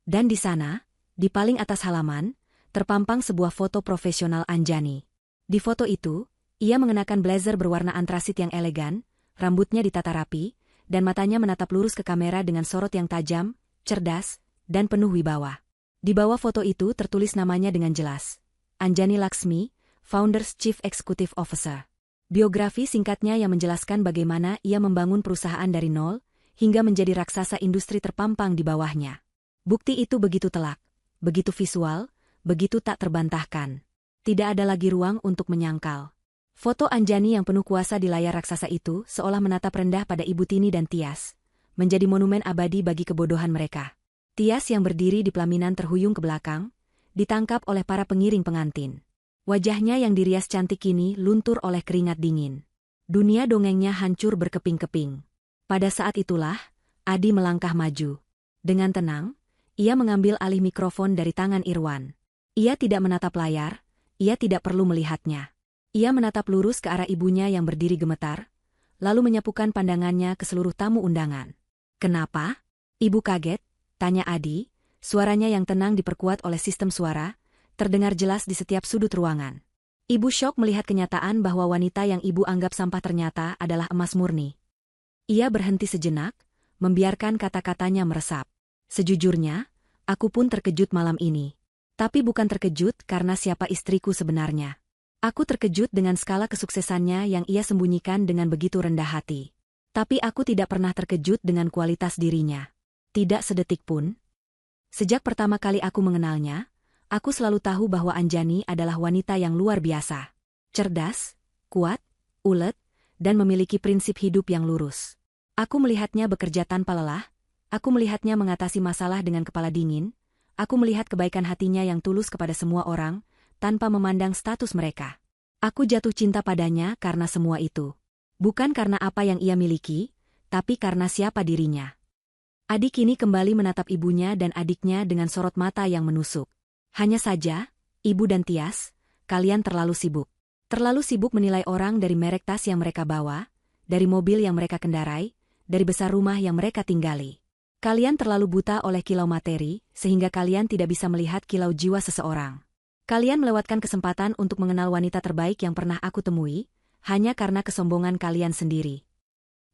Dan di sana, di paling atas halaman, terpampang sebuah foto profesional Anjani. Di foto itu, ia mengenakan blazer berwarna antrasit yang elegan, rambutnya ditata rapi, dan matanya menatap lurus ke kamera dengan sorot yang tajam, cerdas, dan penuh wibawa. Di bawah foto itu tertulis namanya dengan jelas. Anjani Laxmi, Founders Chief Executive Officer. Biografi singkatnya yang menjelaskan bagaimana ia membangun perusahaan dari nol, hingga menjadi raksasa industri terpampang di bawahnya. Bukti itu begitu telak, begitu visual, begitu tak terbantahkan. Tidak ada lagi ruang untuk menyangkal. Foto Anjani yang penuh kuasa di layar raksasa itu seolah menatap rendah pada Ibu Tini dan Tias, menjadi monumen abadi bagi kebodohan mereka. Tias yang berdiri di pelaminan terhuyung ke belakang, ditangkap oleh para pengiring pengantin. Wajahnya yang dirias cantik kini luntur oleh keringat dingin. Dunia dongengnya hancur berkeping-keping. Pada saat itulah, Adi melangkah maju. Dengan tenang, ia mengambil alih mikrofon dari tangan Irwan. Ia tidak menatap layar, ia tidak perlu melihatnya. Ia menatap lurus ke arah ibunya yang berdiri gemetar, lalu menyapukan pandangannya ke seluruh tamu undangan. "Kenapa? Ibu kaget?" tanya Adi, suaranya yang tenang diperkuat oleh sistem suara, terdengar jelas di setiap sudut ruangan. Ibu syok melihat kenyataan bahwa wanita yang ibu anggap sampah ternyata adalah emas murni. Ia berhenti sejenak, membiarkan kata-katanya meresap. "Sejujurnya, aku pun terkejut malam ini. Tapi bukan terkejut karena siapa istriku sebenarnya. Aku terkejut dengan skala kesuksesannya yang ia sembunyikan dengan begitu rendah hati. Tapi aku tidak pernah terkejut dengan kualitas dirinya. Tidak sedetik pun. Sejak pertama kali aku mengenalnya, aku selalu tahu bahwa Anjani adalah wanita yang luar biasa. Cerdas, kuat, ulet, dan memiliki prinsip hidup yang lurus. Aku melihatnya bekerja tanpa lelah, aku melihatnya mengatasi masalah dengan kepala dingin, aku melihat kebaikan hatinya yang tulus kepada semua orang, tanpa memandang status mereka. Aku jatuh cinta padanya karena semua itu. Bukan karena apa yang ia miliki, tapi karena siapa dirinya." Adi kini kembali menatap ibunya dan adiknya dengan sorot mata yang menusuk. "Hanya saja, Ibu dan Tias, kalian terlalu sibuk. Terlalu sibuk menilai orang dari merek tas yang mereka bawa, dari mobil yang mereka kendarai, dari besar rumah yang mereka tinggali. Kalian terlalu buta oleh kilau materi, sehingga kalian tidak bisa melihat kilau jiwa seseorang. Kalian melewatkan kesempatan untuk mengenal wanita terbaik yang pernah aku temui, hanya karena kesombongan kalian sendiri.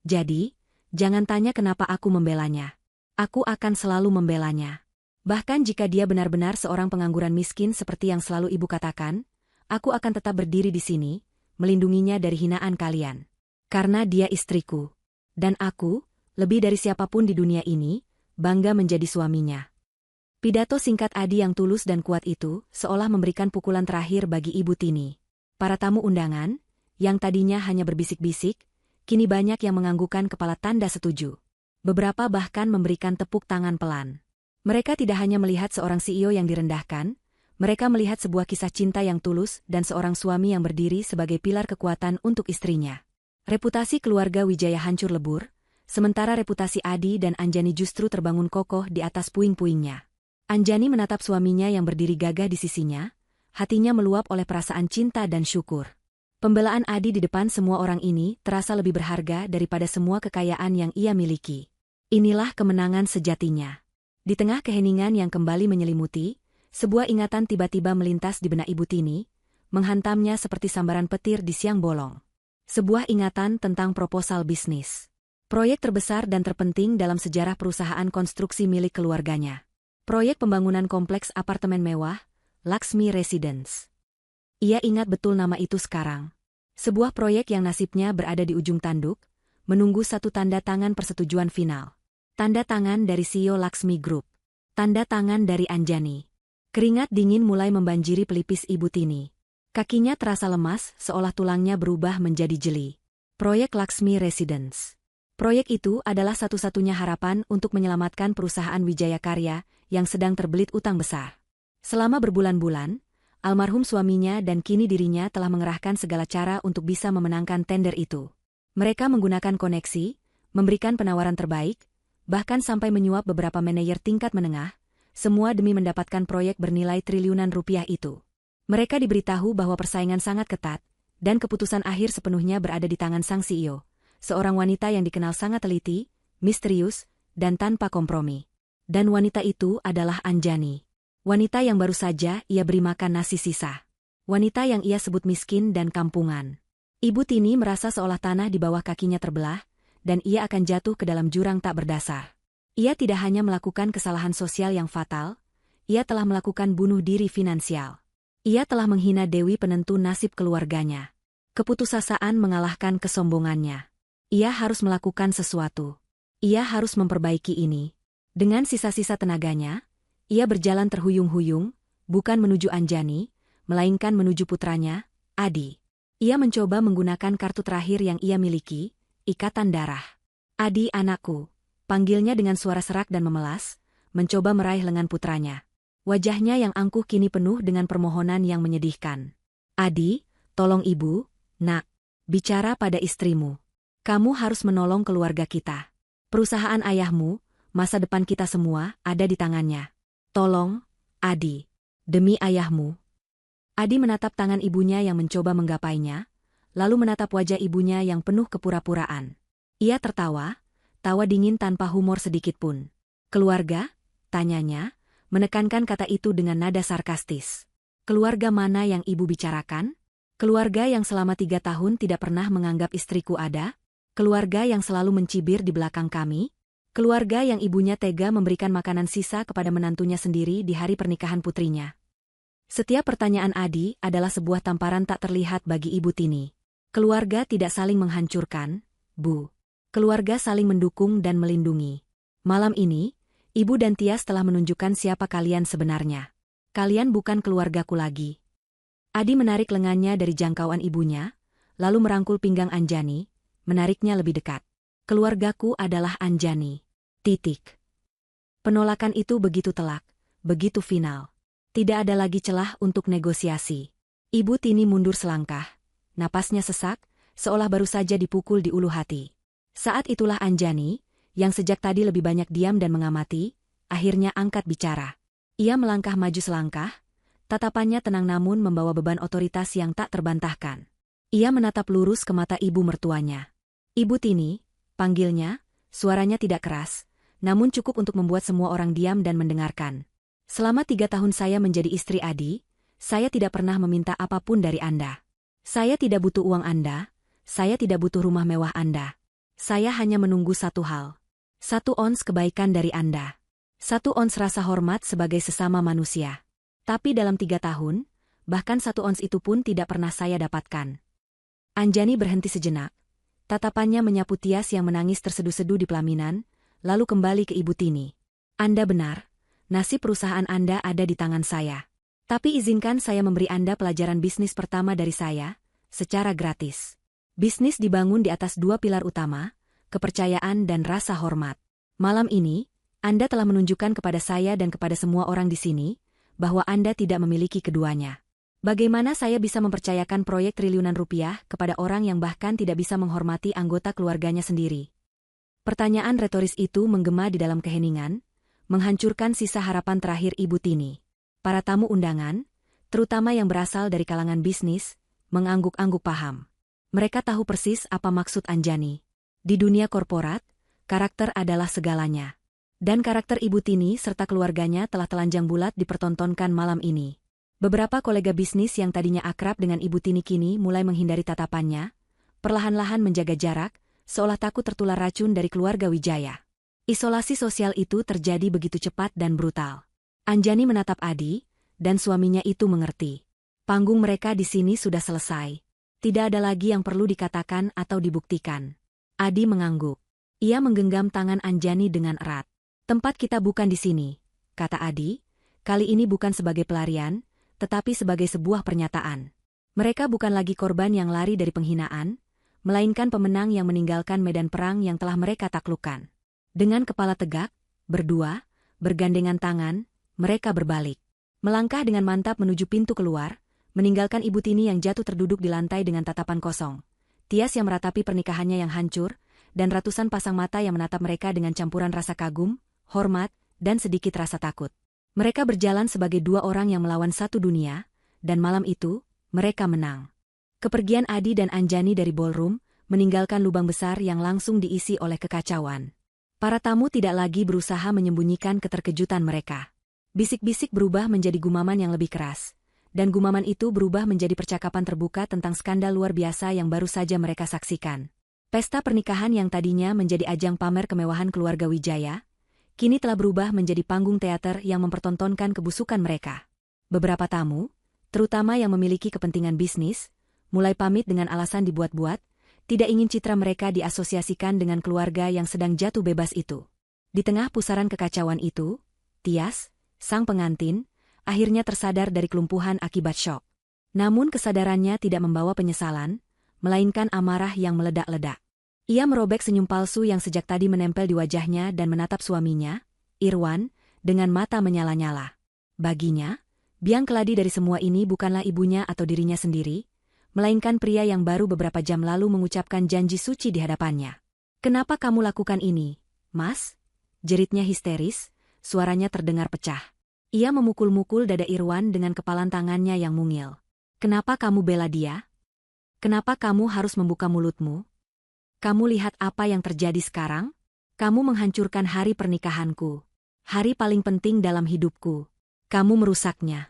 Jadi, jangan tanya kenapa aku membelanya. Aku akan selalu membelanya. Bahkan jika dia benar-benar seorang pengangguran miskin seperti yang selalu ibu katakan, aku akan tetap berdiri di sini, melindunginya dari hinaan kalian. Karena dia istriku. Dan aku, lebih dari siapapun di dunia ini, bangga menjadi suaminya." Pidato singkat Adi yang tulus dan kuat itu seolah memberikan pukulan terakhir bagi Ibu Tini. Para tamu undangan, yang tadinya hanya berbisik-bisik, kini banyak yang menganggukkan kepala tanda setuju. Beberapa bahkan memberikan tepuk tangan pelan. Mereka tidak hanya melihat seorang CEO yang direndahkan, mereka melihat sebuah kisah cinta yang tulus dan seorang suami yang berdiri sebagai pilar kekuatan untuk istrinya. Reputasi keluarga Wijaya hancur lebur, sementara reputasi Adi dan Anjani justru terbangun kokoh di atas puing-puingnya. Anjani menatap suaminya yang berdiri gagah di sisinya, hatinya meluap oleh perasaan cinta dan syukur. Pembelaan Adi di depan semua orang ini terasa lebih berharga daripada semua kekayaan yang ia miliki. Inilah kemenangan sejatinya. Di tengah keheningan yang kembali menyelimuti, sebuah ingatan tiba-tiba melintas di benak Ibu Tini, menghantamnya seperti sambaran petir di siang bolong. Sebuah ingatan tentang proposal bisnis. Proyek terbesar dan terpenting dalam sejarah perusahaan konstruksi milik keluarganya. Proyek pembangunan kompleks apartemen mewah, Laxmi Residence. Ia ingat betul nama itu sekarang. Sebuah proyek yang nasibnya berada di ujung tanduk, menunggu satu tanda tangan persetujuan final. Tanda tangan dari CEO Laxmi Group. Tanda tangan dari Anjani. Keringat dingin mulai membanjiri pelipis Ibu Tini. Kakinya terasa lemas seolah tulangnya berubah menjadi jeli. Proyek Laxmi Residence. Proyek itu adalah satu-satunya harapan untuk menyelamatkan perusahaan Wijaya Karya yang sedang terbelit utang besar. Selama berbulan-bulan, almarhum suaminya dan kini dirinya telah mengerahkan segala cara untuk bisa memenangkan tender itu. Mereka menggunakan koneksi, memberikan penawaran terbaik, bahkan sampai menyuap beberapa manajer tingkat menengah, semua demi mendapatkan proyek bernilai triliunan rupiah itu. Mereka diberitahu bahwa persaingan sangat ketat, dan keputusan akhir sepenuhnya berada di tangan sang CEO, seorang wanita yang dikenal sangat teliti, misterius, dan tanpa kompromi. Dan wanita itu adalah Anjani. Wanita yang baru saja ia beri makan nasi sisa. Wanita yang ia sebut miskin dan kampungan. Ibu Tini merasa seolah tanah di bawah kakinya terbelah, dan ia akan jatuh ke dalam jurang tak berdasar. Ia tidak hanya melakukan kesalahan sosial yang fatal, ia telah melakukan bunuh diri finansial. Ia telah menghina Dewi penentu nasib keluarganya. Keputusasaan mengalahkan kesombongannya. Ia harus melakukan sesuatu. Ia harus memperbaiki ini. Dengan sisa-sisa tenaganya, ia berjalan terhuyung-huyung, bukan menuju Anjani, melainkan menuju putranya, Adi. Ia mencoba menggunakan kartu terakhir yang ia miliki, ikatan darah. Adi anakku, panggilnya dengan suara serak dan memelas, mencoba meraih lengan putranya. Wajahnya yang angkuh kini penuh dengan permohonan yang menyedihkan. Adi, tolong ibu, nak, bicara pada istrimu. Kamu harus menolong keluarga kita. Perusahaan ayahmu, masa depan kita semua, ada di tangannya. Tolong, Adi. Demi ayahmu. Adi menatap tangan ibunya yang mencoba menggapainya, lalu menatap wajah ibunya yang penuh kepura-puraan. Ia tertawa, tawa dingin tanpa humor sedikitpun. Keluarga? Tanyanya, menekankan kata itu dengan nada sarkastis. Keluarga mana yang ibu bicarakan? Keluarga yang selama 3 tahun tidak pernah menganggap istriku ada? Keluarga yang selalu mencibir di belakang kami? Keluarga yang ibunya tega memberikan makanan sisa kepada menantunya sendiri di hari pernikahan putrinya? Setiap pertanyaan Adi adalah sebuah tamparan tak terlihat bagi Ibu Tini. Keluarga tidak saling menghancurkan, Bu. Keluarga saling mendukung dan melindungi. Malam ini, Ibu dan Tias telah menunjukkan siapa kalian sebenarnya. Kalian bukan keluargaku lagi. Adi menarik lengannya dari jangkauan ibunya, lalu merangkul pinggang Anjani, menariknya lebih dekat. Keluargaku adalah Anjani. Titik. Penolakan itu begitu telak, begitu final. Tidak ada lagi celah untuk negosiasi. Ibu Tini mundur selangkah. Napasnya sesak, seolah baru saja dipukul di ulu hati. Saat itulah Anjani, yang sejak tadi lebih banyak diam dan mengamati, akhirnya angkat bicara. Ia melangkah maju selangkah, tatapannya tenang namun membawa beban otoritas yang tak terbantahkan. Ia menatap lurus ke mata ibu mertuanya. Ibu Tini, panggilnya, suaranya tidak keras, namun cukup untuk membuat semua orang diam dan mendengarkan. Selama 3 tahun saya menjadi istri Adi, saya tidak pernah meminta apapun dari Anda. Saya tidak butuh uang Anda, saya tidak butuh rumah mewah Anda. Saya hanya menunggu satu hal. 1 ons kebaikan dari Anda. 1 ons rasa hormat sebagai sesama manusia. Tapi dalam 3 tahun, bahkan 1 ons itu pun tidak pernah saya dapatkan. Anjani berhenti sejenak. Tatapannya menyapu Tias yang menangis terseduh-seduh di pelaminan, lalu kembali ke Ibu Tini. Anda benar. Nasib perusahaan Anda ada di tangan saya. Tapi izinkan saya memberi Anda pelajaran bisnis pertama dari saya, secara gratis. Bisnis dibangun di atas 2 pilar utama, kepercayaan dan rasa hormat. Malam ini, Anda telah menunjukkan kepada saya dan kepada semua orang di sini, bahwa Anda tidak memiliki keduanya. Bagaimana saya bisa mempercayakan proyek triliunan rupiah kepada orang yang bahkan tidak bisa menghormati anggota keluarganya sendiri? Pertanyaan retoris itu menggema di dalam keheningan, menghancurkan sisa harapan terakhir Ibu Tini. Para tamu undangan, terutama yang berasal dari kalangan bisnis, mengangguk-angguk paham. Mereka tahu persis apa maksud Anjani. Di dunia korporat, karakter adalah segalanya. Dan karakter Ibu Tini serta keluarganya telah telanjang bulat dipertontonkan malam ini. Beberapa kolega bisnis yang tadinya akrab dengan Ibu Tini kini mulai menghindari tatapannya, perlahan-lahan menjaga jarak, seolah takut tertular racun dari keluarga Wijaya. Isolasi sosial itu terjadi begitu cepat dan brutal. Anjani menatap Adi, dan suaminya itu mengerti. Panggung mereka di sini sudah selesai. Tidak ada lagi yang perlu dikatakan atau dibuktikan. Adi mengangguk. Ia menggenggam tangan Anjani dengan erat. Tempat kita bukan di sini, kata Adi. Kali ini bukan sebagai pelarian, tetapi sebagai sebuah pernyataan. Mereka bukan lagi korban yang lari dari penghinaan, melainkan pemenang yang meninggalkan medan perang yang telah mereka taklukkan. Dengan kepala tegak, berdua, bergandengan tangan, mereka berbalik. Melangkah dengan mantap menuju pintu keluar, meninggalkan Ibu Tini yang jatuh terduduk di lantai dengan tatapan kosong. Tias yang meratapi pernikahannya yang hancur, dan ratusan pasang mata yang menatap mereka dengan campuran rasa kagum, hormat, dan sedikit rasa takut. Mereka berjalan sebagai 2 orang yang melawan satu dunia, dan malam itu, mereka menang. Kepergian Adi dan Anjani dari ballroom, meninggalkan lubang besar yang langsung diisi oleh kekacauan. Para tamu tidak lagi berusaha menyembunyikan keterkejutan mereka. Bisik-bisik berubah menjadi gumaman yang lebih keras, dan gumaman itu berubah menjadi percakapan terbuka tentang skandal luar biasa yang baru saja mereka saksikan. Pesta pernikahan yang tadinya menjadi ajang pamer kemewahan keluarga Wijaya, kini telah berubah menjadi panggung teater yang mempertontonkan kebusukan mereka. Beberapa tamu, terutama yang memiliki kepentingan bisnis, mulai pamit dengan alasan dibuat-buat, tidak ingin citra mereka diasosiasikan dengan keluarga yang sedang jatuh bebas itu. Di tengah pusaran kekacauan itu, Tias, sang pengantin, akhirnya tersadar dari kelumpuhan akibat syok. Namun kesadarannya tidak membawa penyesalan, melainkan amarah yang meledak-ledak. Ia merobek senyum palsu yang sejak tadi menempel di wajahnya dan menatap suaminya, Irwan, dengan mata menyala-nyala. Baginya, biang keladi dari semua ini bukanlah ibunya atau dirinya sendiri, melainkan pria yang baru beberapa jam lalu mengucapkan janji suci di hadapannya. "Kenapa kamu lakukan ini, Mas?" jeritnya histeris, suaranya terdengar pecah. Ia memukul-mukul dada Irwan dengan kepalan tangannya yang mungil. "Kenapa kamu bela dia? Kenapa kamu harus membuka mulutmu? Kamu lihat apa yang terjadi sekarang? Kamu menghancurkan hari pernikahanku. Hari paling penting dalam hidupku. Kamu merusaknya."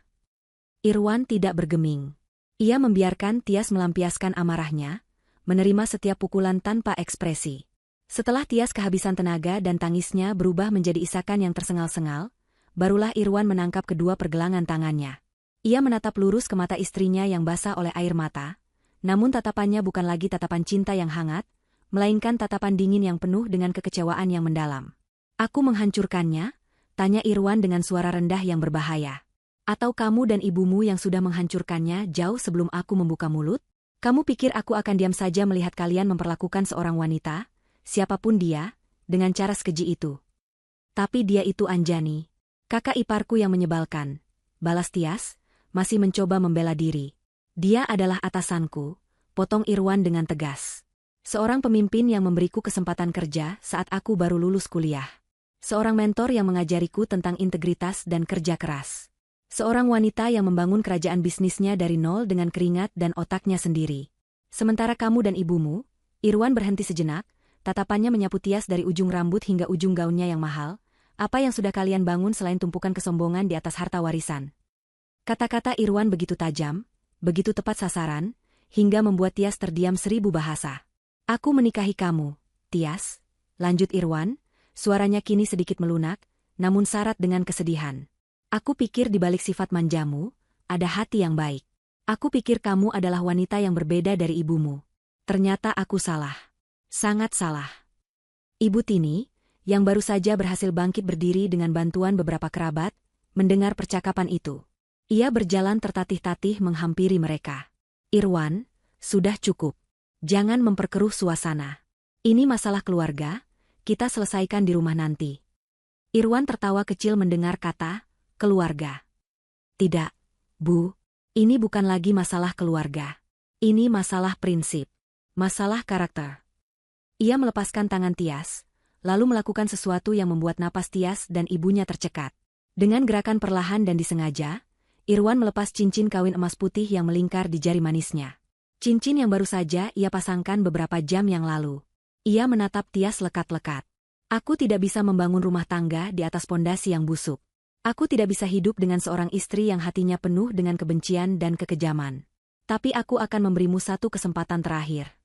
Irwan tidak bergeming. Ia membiarkan Tias melampiaskan amarahnya, menerima setiap pukulan tanpa ekspresi. Setelah Tias kehabisan tenaga dan tangisnya berubah menjadi isakan yang tersengal-sengal, barulah Irwan menangkap kedua pergelangan tangannya. Ia menatap lurus ke mata istrinya yang basah oleh air mata, namun tatapannya bukan lagi tatapan cinta yang hangat, melainkan tatapan dingin yang penuh dengan kekecewaan yang mendalam. "Aku menghancurkannya?" tanya Irwan dengan suara rendah yang berbahaya. "Atau kamu dan ibumu yang sudah menghancurkannya jauh sebelum aku membuka mulut? Kamu pikir aku akan diam saja melihat kalian memperlakukan seorang wanita, siapapun dia, dengan cara sekeji itu? Tapi dia itu Anjani, kakak iparku yang menyebalkan," balas Tias, masih mencoba membela diri. "Dia adalah atasanku," potong Irwan dengan tegas. "Seorang pemimpin yang memberiku kesempatan kerja saat aku baru lulus kuliah. Seorang mentor yang mengajariku tentang integritas dan kerja keras. Seorang wanita yang membangun kerajaan bisnisnya dari nol dengan keringat dan otaknya sendiri. Sementara kamu dan ibumu," Irwan berhenti sejenak, tatapannya menyapu Tias dari ujung rambut hingga ujung gaunnya yang mahal. "Apa yang sudah kalian bangun selain tumpukan kesombongan di atas harta warisan?" Kata-kata Irwan begitu tajam, begitu tepat sasaran, hingga membuat Tias terdiam 1000 bahasa. "Aku menikahi kamu, Tias," lanjut Irwan, suaranya kini sedikit melunak, namun syarat dengan kesedihan. "Aku pikir di balik sifat manjamu, ada hati yang baik. Aku pikir kamu adalah wanita yang berbeda dari ibumu. Ternyata aku salah. Sangat salah." Ibu Tini, yang baru saja berhasil bangkit berdiri dengan bantuan beberapa kerabat, mendengar percakapan itu. Ia berjalan tertatih-tatih menghampiri mereka. "Irwan, sudah cukup. Jangan memperkeruh suasana. Ini masalah keluarga, kita selesaikan di rumah nanti." Irwan tertawa kecil mendengar kata, "keluarga." "Tidak, Bu. Ini bukan lagi masalah keluarga. Ini masalah prinsip. Masalah karakter." Ia melepaskan tangan Tias, lalu melakukan sesuatu yang membuat napas Tias dan ibunya tercekat. Dengan gerakan perlahan dan disengaja, Irwan melepas cincin kawin emas putih yang melingkar di jari manisnya. Cincin yang baru saja ia pasangkan beberapa jam yang lalu. Ia menatap Tias lekat-lekat. "Aku tidak bisa membangun rumah tangga di atas pondasi yang busuk. Aku tidak bisa hidup dengan seorang istri yang hatinya penuh dengan kebencian dan kekejaman. Tapi aku akan memberimu satu kesempatan terakhir."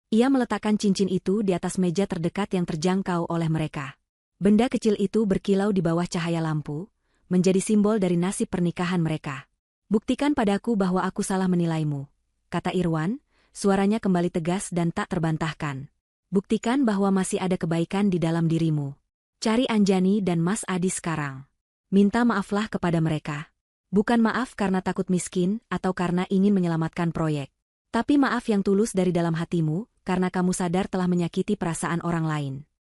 Ia meletakkan cincin itu di atas meja terdekat yang terjangkau oleh mereka. Benda kecil itu berkilau di bawah cahaya lampu, menjadi simbol dari nasib pernikahan mereka. "Buktikan padaku bahwa aku salah menilaimu," kata Irwan, suaranya kembali tegas dan tak terbantahkan. "Buktikan bahwa masih ada kebaikan di dalam dirimu. Cari Anjani dan Mas Adi sekarang. Minta maaflah kepada mereka. Bukan maaf karena takut miskin atau karena ingin menyelamatkan proyek. Tapi maaf yang tulus dari dalam hatimu, karena kamu sadar telah menyakiti perasaan orang lain.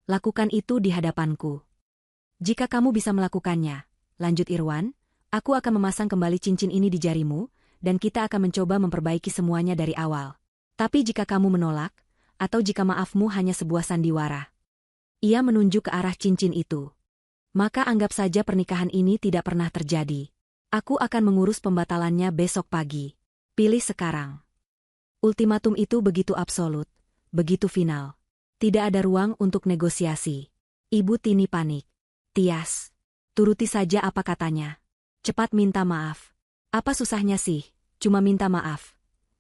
Lakukan itu di hadapanku. Jika kamu bisa melakukannya," lanjut Irwan, "aku akan memasang kembali cincin ini di jarimu, dan kita akan mencoba memperbaiki semuanya dari awal. Tapi jika kamu menolak, atau jika maafmu hanya sebuah sandiwara." Ia menunjuk ke arah cincin itu. "Maka anggap saja pernikahan ini tidak pernah terjadi. Aku akan mengurus pembatalannya besok pagi. Pilih sekarang." Ultimatum itu begitu absolut, begitu final. Tidak ada ruang untuk negosiasi. Ibu Tini panik. "Tias, turuti saja apa katanya. Cepat minta maaf." Apa susahnya sih? Cuma minta maaf.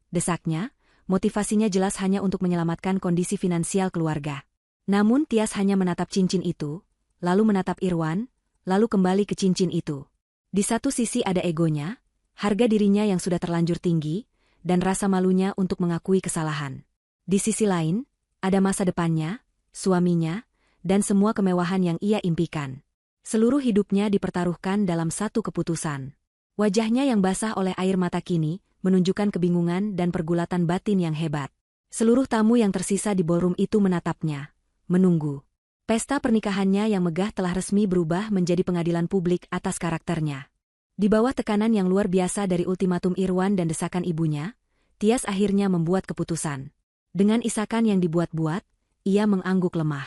Desaknya, motivasinya jelas hanya untuk menyelamatkan kondisi finansial keluarga. Namun Tias hanya menatap cincin itu, lalu menatap Irwan, lalu kembali ke cincin itu. Di satu sisi ada egonya, harga dirinya yang sudah terlanjur tinggi, dan rasa malunya untuk mengakui kesalahan. Di sisi lain, ada masa depannya, suaminya, dan semua kemewahan yang ia impikan. Seluruh hidupnya dipertaruhkan dalam satu keputusan. Wajahnya yang basah oleh air mata kini menunjukkan kebingungan dan pergulatan batin yang hebat. Seluruh tamu yang tersisa di ballroom itu menatapnya, menunggu. Pesta pernikahannya yang megah telah resmi berubah menjadi pengadilan publik atas karakternya. Di bawah tekanan yang luar biasa dari ultimatum Irwan dan desakan ibunya, Tias akhirnya membuat keputusan. Dengan isakan yang dibuat-buat, ia mengangguk lemah.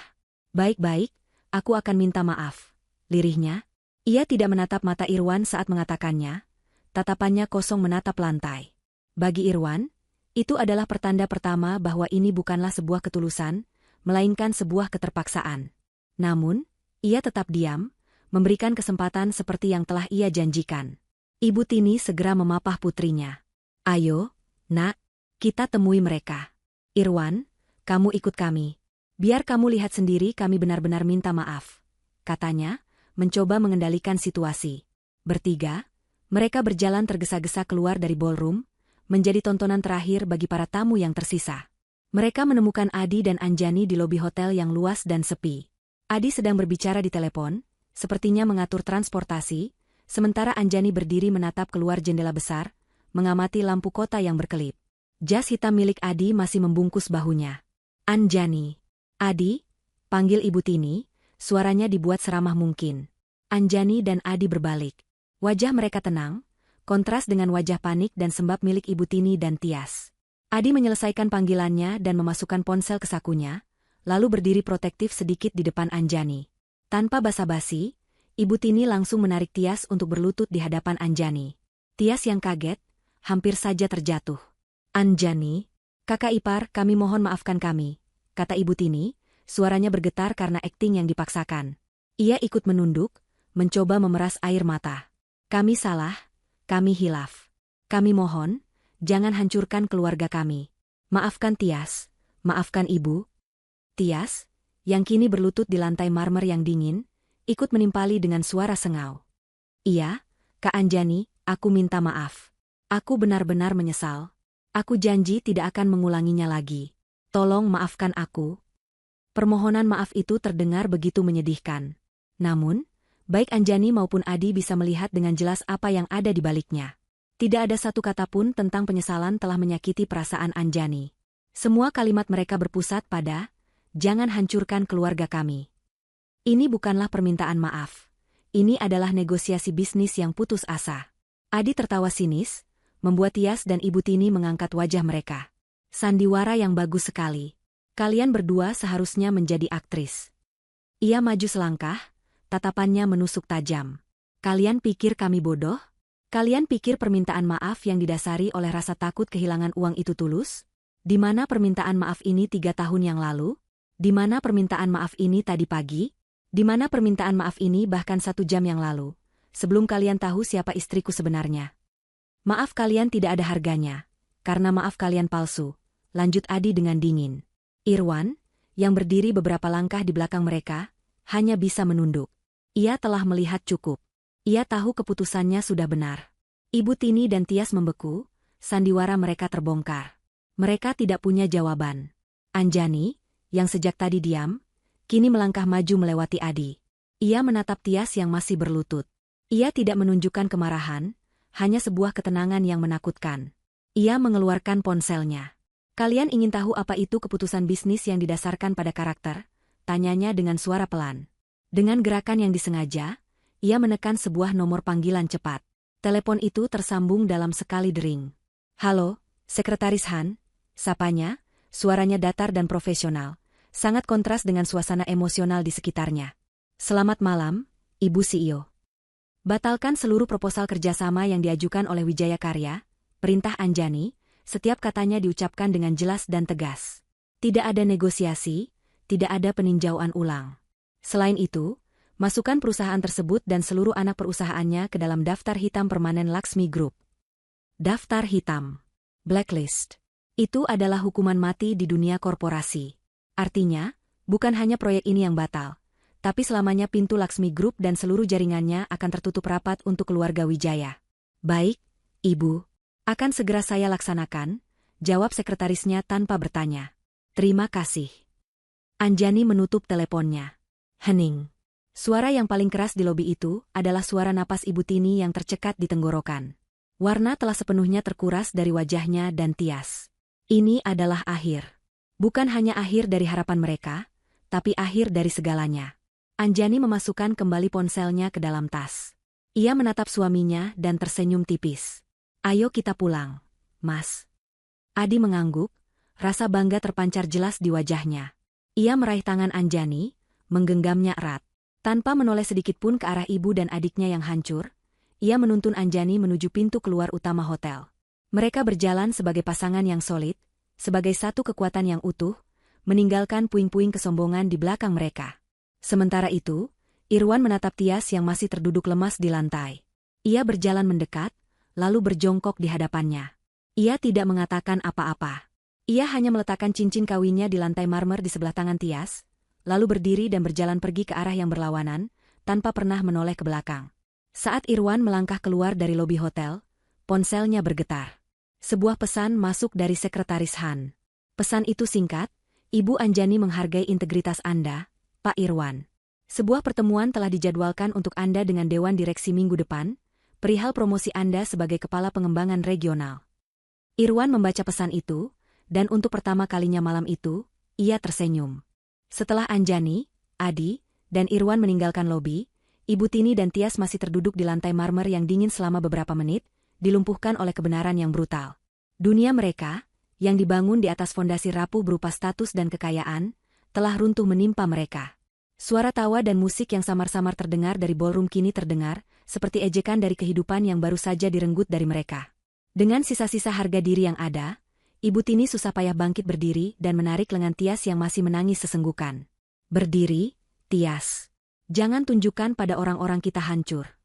Baik-baik, aku akan minta maaf. Lirihnya, ia tidak menatap mata Irwan saat mengatakannya, tatapannya kosong menatap lantai. Bagi Irwan, itu adalah pertanda pertama bahwa ini bukanlah sebuah ketulusan, melainkan sebuah keterpaksaan. Namun, ia tetap diam, memberikan kesempatan seperti yang telah ia janjikan. Ibu Tini segera memapah putrinya. Ayo, nak, kita temui mereka. Irwan, kamu ikut kami. Biar kamu lihat sendiri kami benar-benar minta maaf. Katanya, mencoba mengendalikan situasi. Bertiga, mereka berjalan tergesa-gesa keluar dari ballroom, menjadi tontonan terakhir bagi para tamu yang tersisa. Mereka menemukan Adi dan Anjani di lobi hotel yang luas dan sepi. Adi sedang berbicara di telepon, sepertinya mengatur transportasi, sementara Anjani berdiri menatap keluar jendela besar, mengamati lampu kota yang berkelip. Jas hitam milik Adi masih membungkus bahunya. Anjani. Adi, panggil Ibu Tini, suaranya dibuat seramah mungkin. Anjani dan Adi berbalik. Wajah mereka tenang, kontras dengan wajah panik dan sembab milik Ibu Tini dan Tias. Adi menyelesaikan panggilannya dan memasukkan ponsel ke sakunya, lalu berdiri protektif sedikit di depan Anjani. Tanpa basa-basi, Ibu Tini langsung menarik Tias untuk berlutut di hadapan Anjani. Tias yang kaget, hampir saja terjatuh. Anjani, kakak ipar, kami mohon maafkan kami, kata Ibu Tini, suaranya bergetar karena akting yang dipaksakan. Ia ikut menunduk, mencoba memeras air mata. Kami salah, kami hilaf. Kami mohon, jangan hancurkan keluarga kami. Maafkan Tias, maafkan Ibu. Tias, yang kini berlutut di lantai marmer yang dingin, ikut menimpali dengan suara sengau. Iya, Kak Anjani, aku minta maaf. Aku benar-benar menyesal. Aku janji tidak akan mengulanginya lagi. Tolong maafkan aku. Permohonan maaf itu terdengar begitu menyedihkan. Namun, baik Anjani maupun Adi bisa melihat dengan jelas apa yang ada di baliknya. Tidak ada satu kata pun tentang penyesalan telah menyakiti perasaan Anjani. Semua kalimat mereka berpusat pada, jangan hancurkan keluarga kami. Ini bukanlah permintaan maaf. Ini adalah negosiasi bisnis yang putus asa. Adi tertawa sinis, membuat Tias dan Ibu Tini mengangkat wajah mereka. Sandiwara yang bagus sekali. Kalian berdua seharusnya menjadi aktris. Ia maju selangkah, tatapannya menusuk tajam. Kalian pikir kami bodoh? Kalian pikir permintaan maaf yang didasari oleh rasa takut kehilangan uang itu tulus? Di mana permintaan maaf ini 3 tahun yang lalu? Di mana permintaan maaf ini tadi pagi? Di mana permintaan maaf ini bahkan 1 jam yang lalu? Sebelum kalian tahu siapa istriku sebenarnya. Maaf kalian tidak ada harganya, karena maaf kalian palsu, lanjut Adi dengan dingin. Irwan, yang berdiri beberapa langkah di belakang mereka, hanya bisa menunduk. Ia telah melihat cukup. Ia tahu keputusannya sudah benar. Ibu Tini dan Tias membeku, sandiwara mereka terbongkar. Mereka tidak punya jawaban. Anjani, yang sejak tadi diam, kini melangkah maju melewati Adi. Ia menatap Tias yang masih berlutut. Ia tidak menunjukkan kemarahan, hanya sebuah ketenangan yang menakutkan. Ia mengeluarkan ponselnya. Kalian ingin tahu apa itu keputusan bisnis yang didasarkan pada karakter? Tanyanya dengan suara pelan. Dengan gerakan yang disengaja, ia menekan sebuah nomor panggilan cepat. Telepon itu tersambung dalam sekali dering. Halo, Sekretaris Han, sapanya, suaranya datar dan profesional, sangat kontras dengan suasana emosional di sekitarnya. Selamat malam, Ibu CEO. Batalkan seluruh proposal kerjasama yang diajukan oleh Wijaya Karya, perintah Anjani, setiap katanya diucapkan dengan jelas dan tegas. Tidak ada negosiasi, tidak ada peninjauan ulang. Selain itu, masukkan perusahaan tersebut dan seluruh anak perusahaannya ke dalam daftar hitam permanen Laksmi Group. Daftar hitam. Blacklist. Itu adalah hukuman mati di dunia korporasi. Artinya, bukan hanya proyek ini yang batal, tapi selamanya pintu Laksmi Group dan seluruh jaringannya akan tertutup rapat untuk keluarga Wijaya. Baik, Ibu. Akan segera saya laksanakan, jawab sekretarisnya tanpa bertanya. Terima kasih. Anjani menutup teleponnya. Hening. Suara yang paling keras di lobi itu adalah suara napas Ibu Tini yang tercekat di tenggorokan. Warna telah sepenuhnya terkuras dari wajahnya dan tias. Ini adalah akhir. Bukan hanya akhir dari harapan mereka, tapi akhir dari segalanya. Anjani memasukkan kembali ponselnya ke dalam tas. Ia menatap suaminya dan tersenyum tipis. Ayo kita pulang, Mas. Adi mengangguk, rasa bangga terpancar jelas di wajahnya. Ia meraih tangan Anjani, menggenggamnya erat. Tanpa menoleh sedikitpun ke arah ibu dan adiknya yang hancur, ia menuntun Anjani menuju pintu keluar utama hotel. Mereka berjalan sebagai pasangan yang solid, sebagai satu kekuatan yang utuh, meninggalkan puing-puing kesombongan di belakang mereka. Sementara itu, Irwan menatap Tias yang masih terduduk lemas di lantai. Ia berjalan mendekat, lalu berjongkok di hadapannya. Ia tidak mengatakan apa-apa. Ia hanya meletakkan cincin kawinnya di lantai marmer di sebelah tangan Tias, lalu berdiri dan berjalan pergi ke arah yang berlawanan, tanpa pernah menoleh ke belakang. Saat Irwan melangkah keluar dari lobi hotel, ponselnya bergetar. Sebuah pesan masuk dari sekretaris Han. Pesan itu singkat, Ibu Anjani menghargai integritas Anda, Pak Irwan. Sebuah pertemuan telah dijadwalkan untuk Anda dengan Dewan Direksi minggu depan, perihal promosi Anda sebagai Kepala Pengembangan Regional. Irwan membaca pesan itu, dan untuk pertama kalinya malam itu, ia tersenyum. Setelah Anjani, Adi, dan Irwan meninggalkan lobi, Ibu Tini dan Tias masih terduduk di lantai marmer yang dingin selama beberapa menit, dilumpuhkan oleh kebenaran yang brutal. Dunia mereka, yang dibangun di atas fondasi rapuh berupa status dan kekayaan, telah runtuh menimpa mereka. Suara tawa dan musik yang samar-samar terdengar dari ballroom kini terdengar, seperti ejekan dari kehidupan yang baru saja direnggut dari mereka. Dengan sisa-sisa harga diri yang ada, Ibu Tini susah payah bangkit berdiri dan menarik lengan Tias yang masih menangis sesenggukan. Berdiri, Tias. Jangan tunjukkan pada orang-orang kita hancur.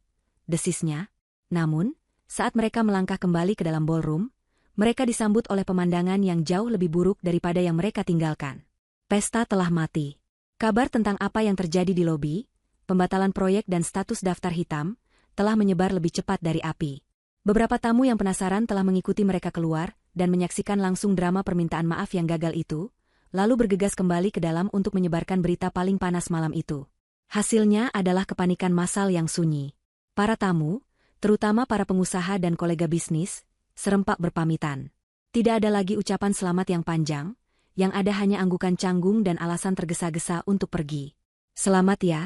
Desisnya. Namun, saat mereka melangkah kembali ke dalam ballroom, mereka disambut oleh pemandangan yang jauh lebih buruk daripada yang mereka tinggalkan. Pesta telah mati. Kabar tentang apa yang terjadi di lobi, pembatalan proyek dan status daftar hitam, telah menyebar lebih cepat dari api. Beberapa tamu yang penasaran telah mengikuti mereka keluar dan menyaksikan langsung drama permintaan maaf yang gagal itu, lalu bergegas kembali ke dalam untuk menyebarkan berita paling panas malam itu. Hasilnya adalah kepanikan massal yang sunyi. Para tamu, terutama para pengusaha dan kolega bisnis, serempak berpamitan. Tidak ada lagi ucapan selamat yang panjang, yang ada hanya anggukan canggung dan alasan tergesa-gesa untuk pergi. Selamat ya,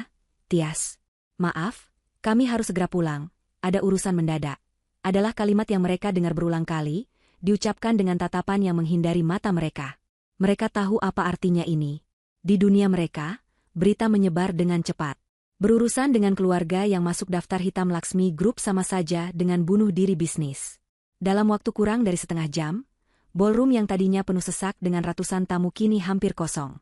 Tias. Maaf, kami harus segera pulang, ada urusan mendadak. Adalah kalimat yang mereka dengar berulang kali, diucapkan dengan tatapan yang menghindari mata mereka. Mereka tahu apa artinya ini. Di dunia mereka, berita menyebar dengan cepat. Berurusan dengan keluarga yang masuk daftar hitam Laksmi Group sama saja dengan bunuh diri bisnis. Dalam waktu kurang dari setengah jam, ballroom yang tadinya penuh sesak dengan ratusan tamu kini hampir kosong.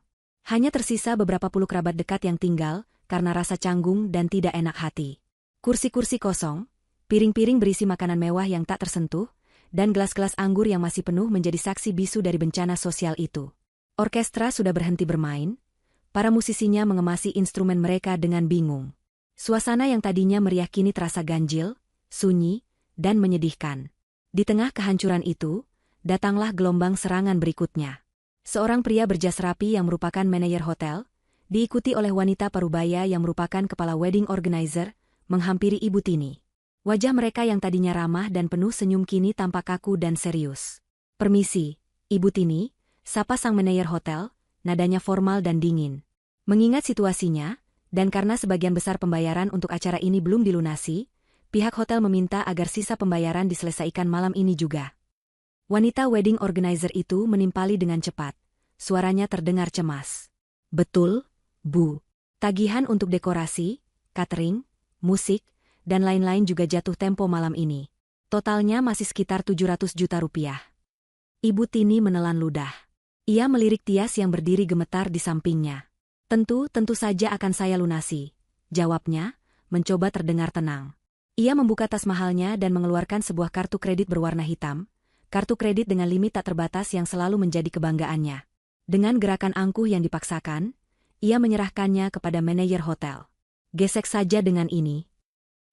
Hanya tersisa beberapa puluh kerabat dekat yang tinggal karena rasa canggung dan tidak enak hati. Kursi-kursi kosong, piring-piring berisi makanan mewah yang tak tersentuh, dan gelas-gelas anggur yang masih penuh menjadi saksi bisu dari bencana sosial itu. Orkestra sudah berhenti bermain, para musisinya mengemasi instrumen mereka dengan bingung. Suasana yang tadinya meriah kini terasa ganjil, sunyi, dan menyedihkan. Di tengah kehancuran itu, datanglah gelombang serangan berikutnya. Seorang pria berjas rapi yang merupakan manajer hotel, diikuti oleh wanita parubaya yang merupakan kepala wedding organizer, menghampiri Ibu Tini. Wajah mereka yang tadinya ramah dan penuh senyum kini tampak kaku dan serius. Permisi, Ibu Tini, sapa sang manajer hotel, nadanya formal dan dingin. Mengingat situasinya, dan karena sebagian besar pembayaran untuk acara ini belum dilunasi, pihak hotel meminta agar sisa pembayaran diselesaikan malam ini juga. Wanita wedding organizer itu menimpali dengan cepat. Suaranya terdengar cemas. Betul, Bu. Tagihan untuk dekorasi, catering, musik, dan lain-lain juga jatuh tempo malam ini. Totalnya masih sekitar 700 juta rupiah. Ibu Tini menelan ludah. Ia melirik Tias yang berdiri gemetar di sampingnya. Tentu saja akan saya lunasi, jawabnya, mencoba terdengar tenang. Ia membuka tas mahalnya dan mengeluarkan sebuah kartu kredit berwarna hitam, kartu kredit dengan limit tak terbatas yang selalu menjadi kebanggaannya. Dengan gerakan angkuh yang dipaksakan, ia menyerahkannya kepada manajer hotel. Gesek saja dengan ini.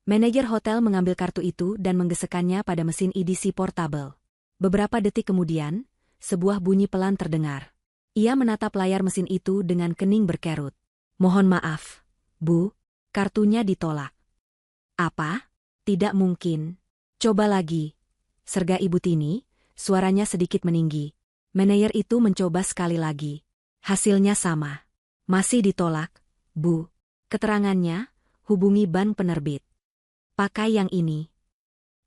Manajer hotel mengambil kartu itu dan menggesekkannya pada mesin EDC portable. Beberapa detik kemudian, sebuah bunyi pelan terdengar. Ia menatap layar mesin itu dengan kening berkerut. "Mohon maaf, Bu, kartunya ditolak." "Apa? Tidak mungkin. Coba lagi." Serga Ibu Tini, suaranya sedikit meninggi. Manajer itu mencoba sekali lagi. Hasilnya sama. "Masih ditolak, Bu. Keterangannya, hubungi bank penerbit. Pakai yang ini."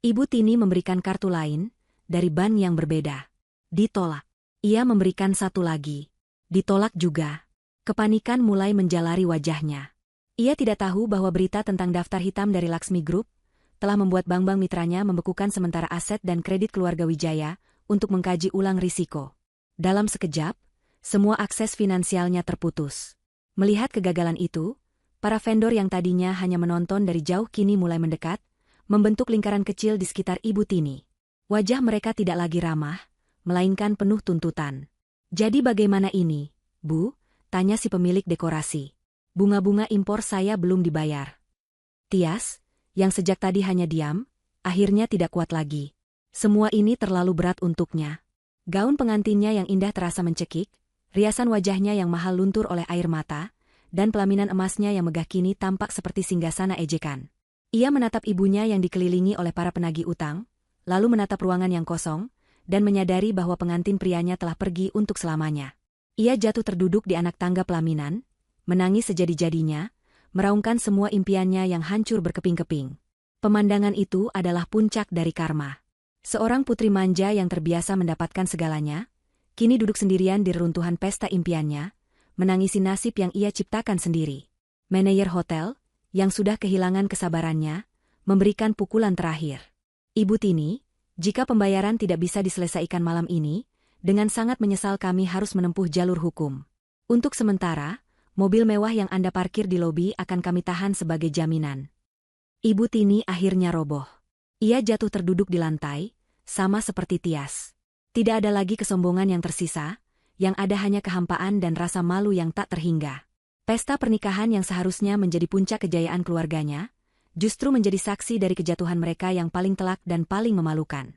Ibu Tini memberikan kartu lain, dari bank yang berbeda. Ditolak. Ia memberikan satu lagi. Ditolak juga. Kepanikan mulai menjalari wajahnya. Ia tidak tahu bahwa berita tentang daftar hitam dari Laksmi Group telah membuat bank-bank mitranya membekukan sementara aset dan kredit keluarga Wijaya untuk mengkaji ulang risiko. Dalam sekejap, semua akses finansialnya terputus. Melihat kegagalan itu, para vendor yang tadinya hanya menonton dari jauh kini mulai mendekat, membentuk lingkaran kecil di sekitar Ibu Tini. Wajah mereka tidak lagi ramah, melainkan penuh tuntutan. "Jadi bagaimana ini, Bu?" tanya si pemilik dekorasi. "Bunga-bunga impor saya belum dibayar." Tias, yang sejak tadi hanya diam, akhirnya tidak kuat lagi. Semua ini terlalu berat untuknya. Gaun pengantinnya yang indah terasa mencekik, riasan wajahnya yang mahal luntur oleh air mata, dan pelaminan emasnya yang megah kini tampak seperti singgasana ejekan. Ia menatap ibunya yang dikelilingi oleh para penagih utang, lalu menatap ruangan yang kosong, dan menyadari bahwa pengantin prianya telah pergi untuk selamanya. Ia jatuh terduduk di anak tangga pelaminan, menangis sejadi-jadinya, meraungkan semua impiannya yang hancur berkeping-keping. Pemandangan itu adalah puncak dari karma. Seorang putri manja yang terbiasa mendapatkan segalanya, kini duduk sendirian di reruntuhan pesta impiannya, menangisi nasib yang ia ciptakan sendiri. Manajer hotel, yang sudah kehilangan kesabarannya, memberikan pukulan terakhir. "Ibu Tini, jika pembayaran tidak bisa diselesaikan malam ini, dengan sangat menyesal kami harus menempuh jalur hukum. Untuk sementara, mobil mewah yang Anda parkir di lobi akan kami tahan sebagai jaminan." Ibu Tini akhirnya roboh. Ia jatuh terduduk di lantai, sama seperti Tias. Tidak ada lagi kesombongan yang tersisa, yang ada hanya kehampaan dan rasa malu yang tak terhingga. Pesta pernikahan yang seharusnya menjadi puncak kejayaan keluarganya, justru menjadi saksi dari kejatuhan mereka yang paling telak dan paling memalukan.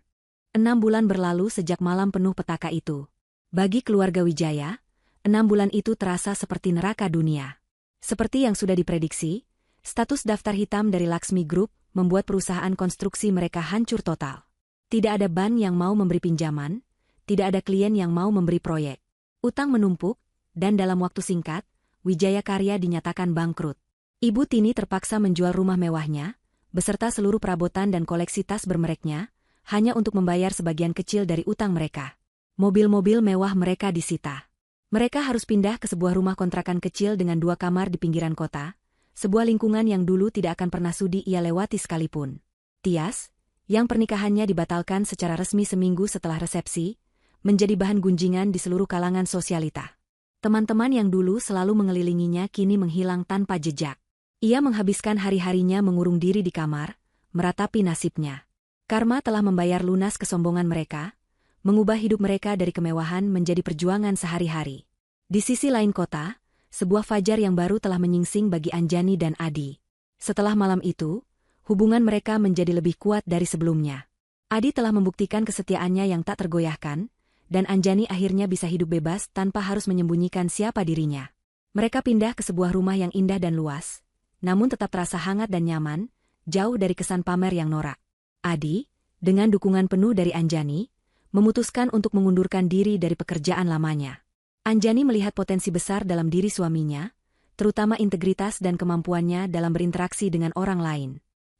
6 bulan berlalu sejak malam penuh petaka itu. Bagi keluarga Wijaya, 6 bulan itu terasa seperti neraka dunia. Seperti yang sudah diprediksi, status daftar hitam dari Laksmi Group membuat perusahaan konstruksi mereka hancur total. Tidak ada bank yang mau memberi pinjaman, tidak ada klien yang mau memberi proyek. Utang menumpuk, dan dalam waktu singkat, Wijaya Karya dinyatakan bangkrut. Ibu Tini terpaksa menjual rumah mewahnya, beserta seluruh perabotan dan koleksi tas bermereknya, hanya untuk membayar sebagian kecil dari utang mereka. Mobil-mobil mewah mereka disita. Mereka harus pindah ke sebuah rumah kontrakan kecil dengan 2 kamar di pinggiran kota, sebuah lingkungan yang dulu tidak akan pernah sudi ia lewati sekalipun. Tias, yang pernikahannya dibatalkan secara resmi seminggu setelah resepsi, menjadi bahan gunjingan di seluruh kalangan sosialita. Teman-teman yang dulu selalu mengelilinginya kini menghilang tanpa jejak. Ia menghabiskan hari-harinya mengurung diri di kamar, meratapi nasibnya. Karma telah membayar lunas kesombongan mereka, mengubah hidup mereka dari kemewahan menjadi perjuangan sehari-hari. Di sisi lain kota, sebuah fajar yang baru telah menyingsing bagi Anjani dan Adi. Setelah malam itu, hubungan mereka menjadi lebih kuat dari sebelumnya. Adi telah membuktikan kesetiaannya yang tak tergoyahkan, dan Anjani akhirnya bisa hidup bebas tanpa harus menyembunyikan siapa dirinya. Mereka pindah ke sebuah rumah yang indah dan luas, namun tetap terasa hangat dan nyaman, jauh dari kesan pamer yang norak. Adi, dengan dukungan penuh dari Anjani, memutuskan untuk mengundurkan diri dari pekerjaan lamanya. Anjani melihat potensi besar dalam diri suaminya, terutama integritas dan kemampuannya dalam berinteraksi dengan orang lain.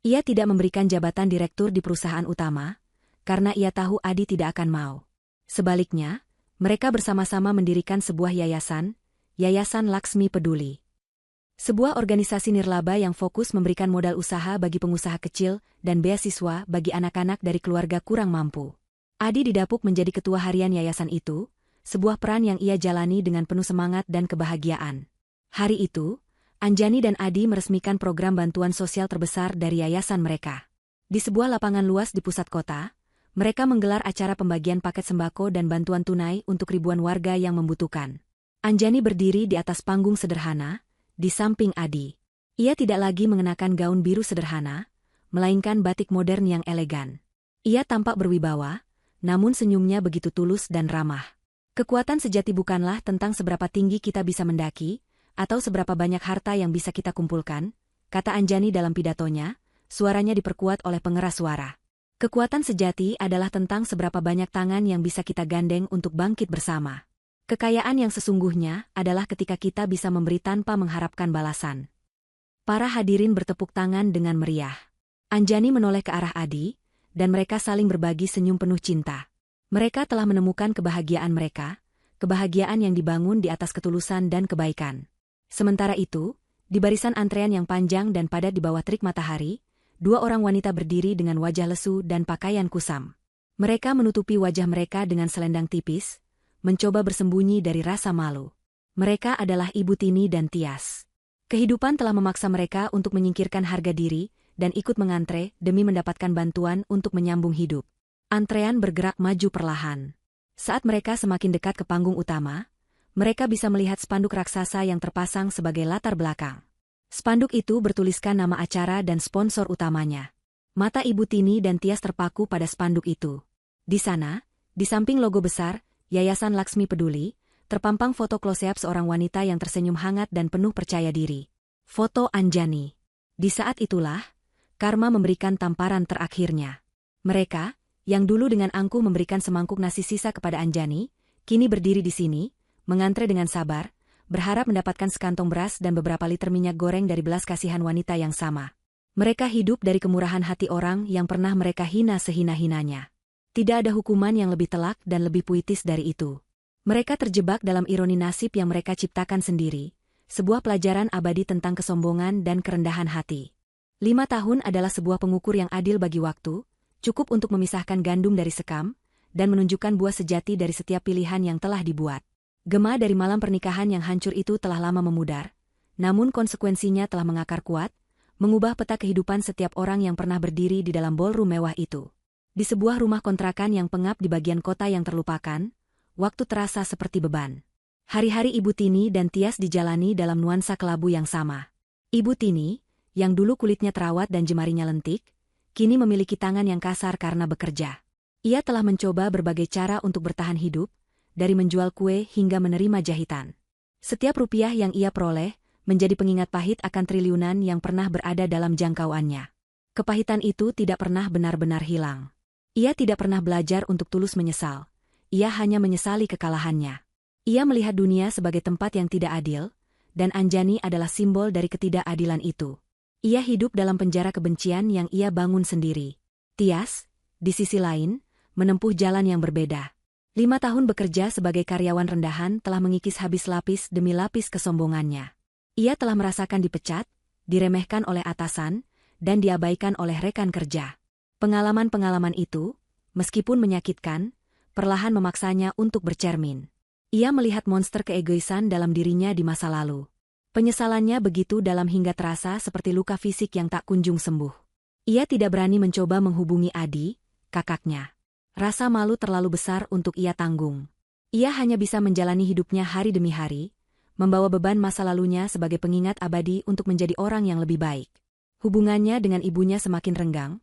Ia tidak memberikan jabatan direktur di perusahaan utama, karena ia tahu Adi tidak akan mau. Sebaliknya, mereka bersama-sama mendirikan sebuah yayasan, Yayasan Laksmi Peduli. Sebuah organisasi nirlaba yang fokus memberikan modal usaha bagi pengusaha kecil dan beasiswa bagi anak-anak dari keluarga kurang mampu. Adi didapuk menjadi ketua harian yayasan itu, sebuah peran yang ia jalani dengan penuh semangat dan kebahagiaan. Hari itu, Anjani dan Adi meresmikan program bantuan sosial terbesar dari yayasan mereka. Di sebuah lapangan luas di pusat kota, mereka menggelar acara pembagian paket sembako dan bantuan tunai untuk ribuan warga yang membutuhkan. Anjani berdiri di atas panggung sederhana, di samping Adi. Ia tidak lagi mengenakan gaun biru sederhana, melainkan batik modern yang elegan. Ia tampak berwibawa, namun senyumnya begitu tulus dan ramah. Kekuatan sejati bukanlah tentang seberapa tinggi kita bisa mendaki, atau seberapa banyak harta yang bisa kita kumpulkan, kata Anjani dalam pidatonya, suaranya diperkuat oleh pengeras suara. Kekuatan sejati adalah tentang seberapa banyak tangan yang bisa kita gandeng untuk bangkit bersama. Kekayaan yang sesungguhnya adalah ketika kita bisa memberi tanpa mengharapkan balasan. Para hadirin bertepuk tangan dengan meriah. Anjani menoleh ke arah Adi, dan mereka saling berbagi senyum penuh cinta. Mereka telah menemukan kebahagiaan mereka, kebahagiaan yang dibangun di atas ketulusan dan kebaikan. Sementara itu, di barisan antrean yang panjang dan padat di bawah terik matahari, dua orang wanita berdiri dengan wajah lesu dan pakaian kusam. Mereka menutupi wajah mereka dengan selendang tipis, mencoba bersembunyi dari rasa malu. Mereka adalah Ibu Tini dan Tias. Kehidupan telah memaksa mereka untuk menyingkirkan harga diri dan ikut mengantre demi mendapatkan bantuan untuk menyambung hidup. Antrean bergerak maju perlahan. Saat mereka semakin dekat ke panggung utama, mereka bisa melihat spanduk raksasa yang terpasang sebagai latar belakang. Spanduk itu bertuliskan nama acara dan sponsor utamanya. Mata Ibu Tini dan Tias terpaku pada spanduk itu. Di sana, di samping logo besar, Yayasan Laksmi Peduli, terpampang foto close-up seorang wanita yang tersenyum hangat dan penuh percaya diri. Foto Anjani. Di saat itulah, karma memberikan tamparan terakhirnya. Mereka, yang dulu dengan angkuh memberikan semangkuk nasi sisa kepada Anjani, kini berdiri di sini, mengantre dengan sabar, berharap mendapatkan sekantong beras dan beberapa liter minyak goreng dari belas kasihan wanita yang sama. Mereka hidup dari kemurahan hati orang yang pernah mereka hina sehina-hinanya. Tidak ada hukuman yang lebih telak dan lebih puitis dari itu. Mereka terjebak dalam ironi nasib yang mereka ciptakan sendiri, sebuah pelajaran abadi tentang kesombongan dan kerendahan hati. 5 tahun adalah sebuah pengukur yang adil bagi waktu, cukup untuk memisahkan gandum dari sekam, dan menunjukkan buah sejati dari setiap pilihan yang telah dibuat. Gema dari malam pernikahan yang hancur itu telah lama memudar, namun konsekuensinya telah mengakar kuat, mengubah peta kehidupan setiap orang yang pernah berdiri di dalam ballroom mewah itu. Di sebuah rumah kontrakan yang pengap di bagian kota yang terlupakan, waktu terasa seperti beban. Hari-hari Ibu Tini dan Tias dijalani dalam nuansa kelabu yang sama. Ibu Tini, yang dulu kulitnya terawat dan jemarinya lentik, kini memiliki tangan yang kasar karena bekerja. Ia telah mencoba berbagai cara untuk bertahan hidup, dari menjual kue hingga menerima jahitan. Setiap rupiah yang ia peroleh, menjadi pengingat pahit akan triliunan yang pernah berada dalam jangkauannya. Kepahitan itu tidak pernah benar-benar hilang. Ia tidak pernah belajar untuk tulus menyesal. Ia hanya menyesali kekalahannya. Ia melihat dunia sebagai tempat yang tidak adil, dan Anjani adalah simbol dari ketidakadilan itu. Ia hidup dalam penjara kebencian yang ia bangun sendiri. Tias, di sisi lain, menempuh jalan yang berbeda. 5 tahun bekerja sebagai karyawan rendahan telah mengikis habis lapis demi lapis kesombongannya. Ia telah merasakan dipecat, diremehkan oleh atasan, dan diabaikan oleh rekan kerja. Pengalaman-pengalaman itu, meskipun menyakitkan, perlahan memaksanya untuk bercermin. Ia melihat monster keegoisan dalam dirinya di masa lalu. Penyesalannya begitu dalam hingga terasa seperti luka fisik yang tak kunjung sembuh. Ia tidak berani mencoba menghubungi Adi, kakaknya. Rasa malu terlalu besar untuk ia tanggung. Ia hanya bisa menjalani hidupnya hari demi hari, membawa beban masa lalunya sebagai pengingat abadi untuk menjadi orang yang lebih baik. Hubungannya dengan ibunya semakin renggang.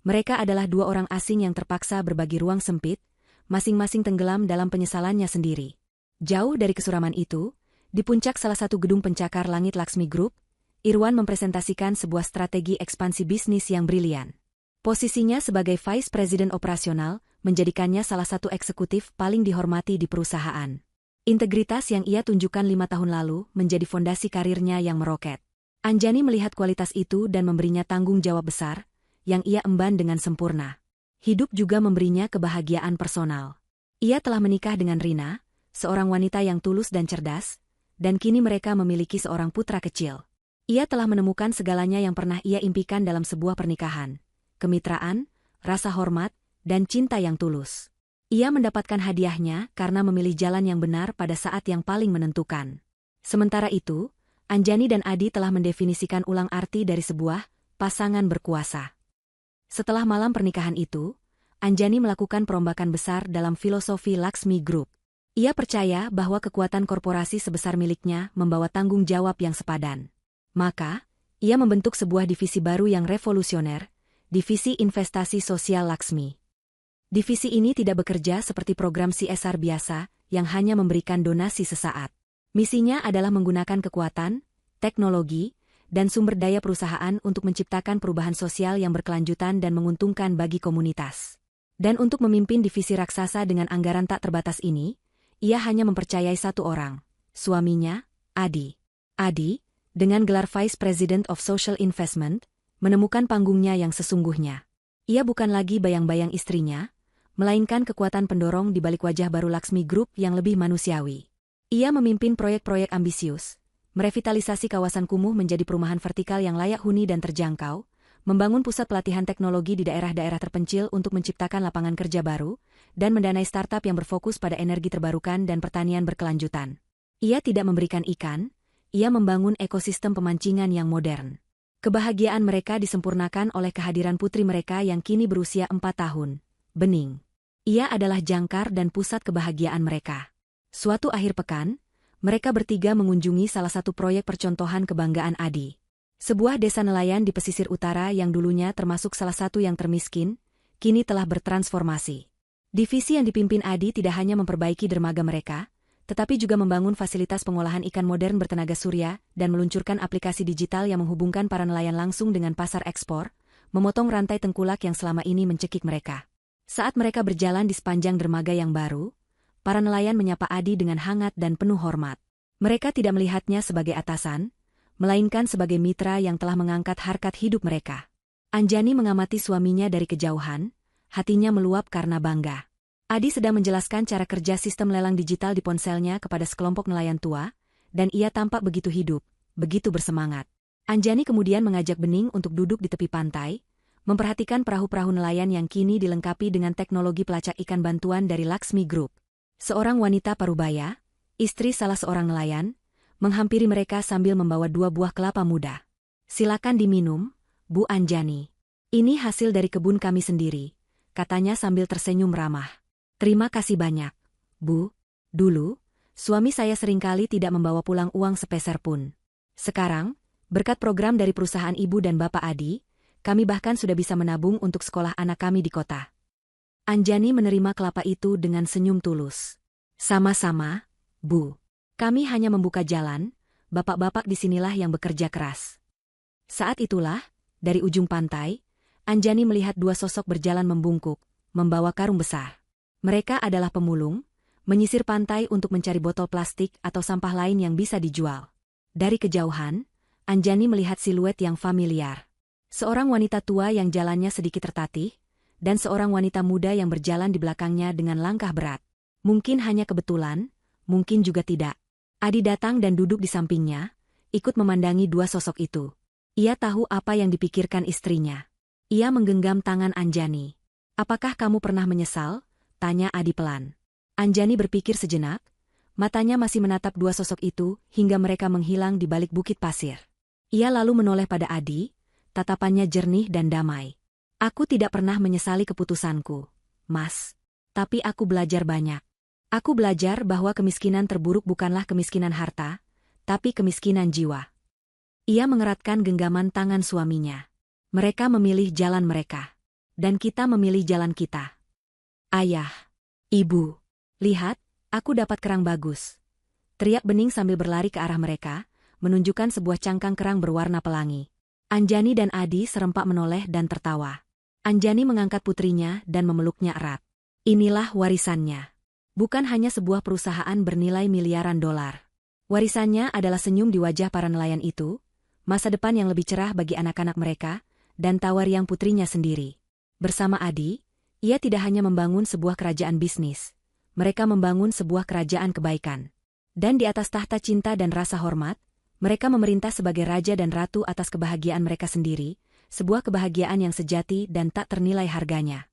Mereka adalah 2 orang asing yang terpaksa berbagi ruang sempit, masing-masing tenggelam dalam penyesalannya sendiri. Jauh dari kesuraman itu, di puncak salah satu gedung pencakar langit Laksmi Group, Irwan mempresentasikan sebuah strategi ekspansi bisnis yang brilian. Posisinya sebagai Vice President Operasional menjadikannya salah satu eksekutif paling dihormati di perusahaan. Integritas yang ia tunjukkan 5 tahun lalu menjadi fondasi karirnya yang meroket. Anjani melihat kualitas itu dan memberinya tanggung jawab besar, yang ia emban dengan sempurna. Hidup juga memberinya kebahagiaan personal. Ia telah menikah dengan Rina, seorang wanita yang tulus dan cerdas, dan kini mereka memiliki seorang putra kecil. Ia telah menemukan segalanya yang pernah ia impikan dalam sebuah pernikahan. Kemitraan, rasa hormat, dan cinta yang tulus. Ia mendapatkan hadiahnya karena memilih jalan yang benar pada saat yang paling menentukan. Sementara itu, Anjani dan Adi telah mendefinisikan ulang arti dari sebuah pasangan berkuasa. Setelah malam pernikahan itu, Anjani melakukan perombakan besar dalam filosofi Laksmi Group. Ia percaya bahwa kekuatan korporasi sebesar miliknya membawa tanggung jawab yang sepadan. Maka, ia membentuk sebuah divisi baru yang revolusioner, Divisi Investasi Sosial Laksmi. Divisi ini tidak bekerja seperti program CSR biasa yang hanya memberikan donasi sesaat. Misinya adalah menggunakan kekuatan, teknologi, dan sumber daya perusahaan untuk menciptakan perubahan sosial yang berkelanjutan dan menguntungkan bagi komunitas. Dan untuk memimpin divisi raksasa dengan anggaran tak terbatas ini, ia hanya mempercayai satu orang, suaminya, Adi. Adi, dengan gelar Vice President of Social Investment, menemukan panggungnya yang sesungguhnya. Ia bukan lagi bayang-bayang istrinya, melainkan kekuatan pendorong di balik wajah baru Laksmi Group yang lebih manusiawi. Ia memimpin proyek-proyek ambisius, merevitalisasi kawasan kumuh menjadi perumahan vertikal yang layak huni dan terjangkau, membangun pusat pelatihan teknologi di daerah-daerah terpencil untuk menciptakan lapangan kerja baru, dan mendanai startup yang berfokus pada energi terbarukan dan pertanian berkelanjutan. Ia tidak memberikan ikan, ia membangun ekosistem pemancingan yang modern. Kebahagiaan mereka disempurnakan oleh kehadiran putri mereka yang kini berusia 4 tahun, Bening. Ia adalah jangkar dan pusat kebahagiaan mereka. Suatu akhir pekan, mereka bertiga mengunjungi salah satu proyek percontohan kebanggaan Adi. Sebuah desa nelayan di pesisir utara yang dulunya termasuk salah satu yang termiskin, kini telah bertransformasi. Divisi yang dipimpin Adi tidak hanya memperbaiki dermaga mereka, tetapi juga membangun fasilitas pengolahan ikan modern bertenaga surya dan meluncurkan aplikasi digital yang menghubungkan para nelayan langsung dengan pasar ekspor, memotong rantai tengkulak yang selama ini mencekik mereka. Saat mereka berjalan di sepanjang dermaga yang baru, para nelayan menyapa Adi dengan hangat dan penuh hormat. Mereka tidak melihatnya sebagai atasan, melainkan sebagai mitra yang telah mengangkat harkat hidup mereka. Anjani mengamati suaminya dari kejauhan, hatinya meluap karena bangga. Adi sedang menjelaskan cara kerja sistem lelang digital di ponselnya kepada sekelompok nelayan tua, dan ia tampak begitu hidup, begitu bersemangat. Anjani kemudian mengajak Bening untuk duduk di tepi pantai, memperhatikan perahu-perahu nelayan yang kini dilengkapi dengan teknologi pelacak ikan bantuan dari Laksmi Group. Seorang wanita parubaya, istri salah seorang nelayan, menghampiri mereka sambil membawa 2 buah kelapa muda. "Silakan diminum, Bu Anjani. Ini hasil dari kebun kami sendiri," katanya sambil tersenyum ramah. "Terima kasih banyak, Bu. Dulu, suami saya seringkali tidak membawa pulang uang sepeser pun. Sekarang, berkat program dari perusahaan Ibu dan Bapak Adi, kami bahkan sudah bisa menabung untuk sekolah anak kami di kota." Anjani menerima kelapa itu dengan senyum tulus. "Sama-sama, Bu. Kami hanya membuka jalan, bapak-bapak disinilah yang bekerja keras." Saat itulah, dari ujung pantai, Anjani melihat 2 sosok berjalan membungkuk, membawa karung besar. Mereka adalah pemulung, menyisir pantai untuk mencari botol plastik atau sampah lain yang bisa dijual. Dari kejauhan, Anjani melihat siluet yang familiar. Seorang wanita tua yang jalannya sedikit tertatih, dan seorang wanita muda yang berjalan di belakangnya dengan langkah berat. Mungkin hanya kebetulan, mungkin juga tidak. Adi datang dan duduk di sampingnya, ikut memandangi 2 sosok itu. Ia tahu apa yang dipikirkan istrinya. Ia menggenggam tangan Anjani. "Apakah kamu pernah menyesal?" tanya Adi pelan. Anjani berpikir sejenak, matanya masih menatap 2 sosok itu hingga mereka menghilang di balik bukit pasir. Ia lalu menoleh pada Adi, tatapannya jernih dan damai. "Aku tidak pernah menyesali keputusanku, Mas. Tapi aku belajar banyak. Aku belajar bahwa kemiskinan terburuk bukanlah kemiskinan harta, tapi kemiskinan jiwa." Ia mengeratkan genggaman tangan suaminya. "Mereka memilih jalan mereka. Dan kita memilih jalan kita. Ayah, Ibu, lihat, aku dapat kerang bagus," teriak Bening sambil berlari ke arah mereka, menunjukkan sebuah cangkang kerang berwarna pelangi. Anjani dan Adi serempak menoleh dan tertawa. Anjani mengangkat putrinya dan memeluknya erat. Inilah warisannya. Bukan hanya sebuah perusahaan bernilai miliaran dolar. Warisannya adalah senyum di wajah para nelayan itu, masa depan yang lebih cerah bagi anak-anak mereka, dan tawariang putrinya sendiri. Bersama Adi, ia tidak hanya membangun sebuah kerajaan bisnis, mereka membangun sebuah kerajaan kebaikan. Dan di atas tahta cinta dan rasa hormat, mereka memerintah sebagai raja dan ratu atas kebahagiaan mereka sendiri, sebuah kebahagiaan yang sejati dan tak ternilai harganya.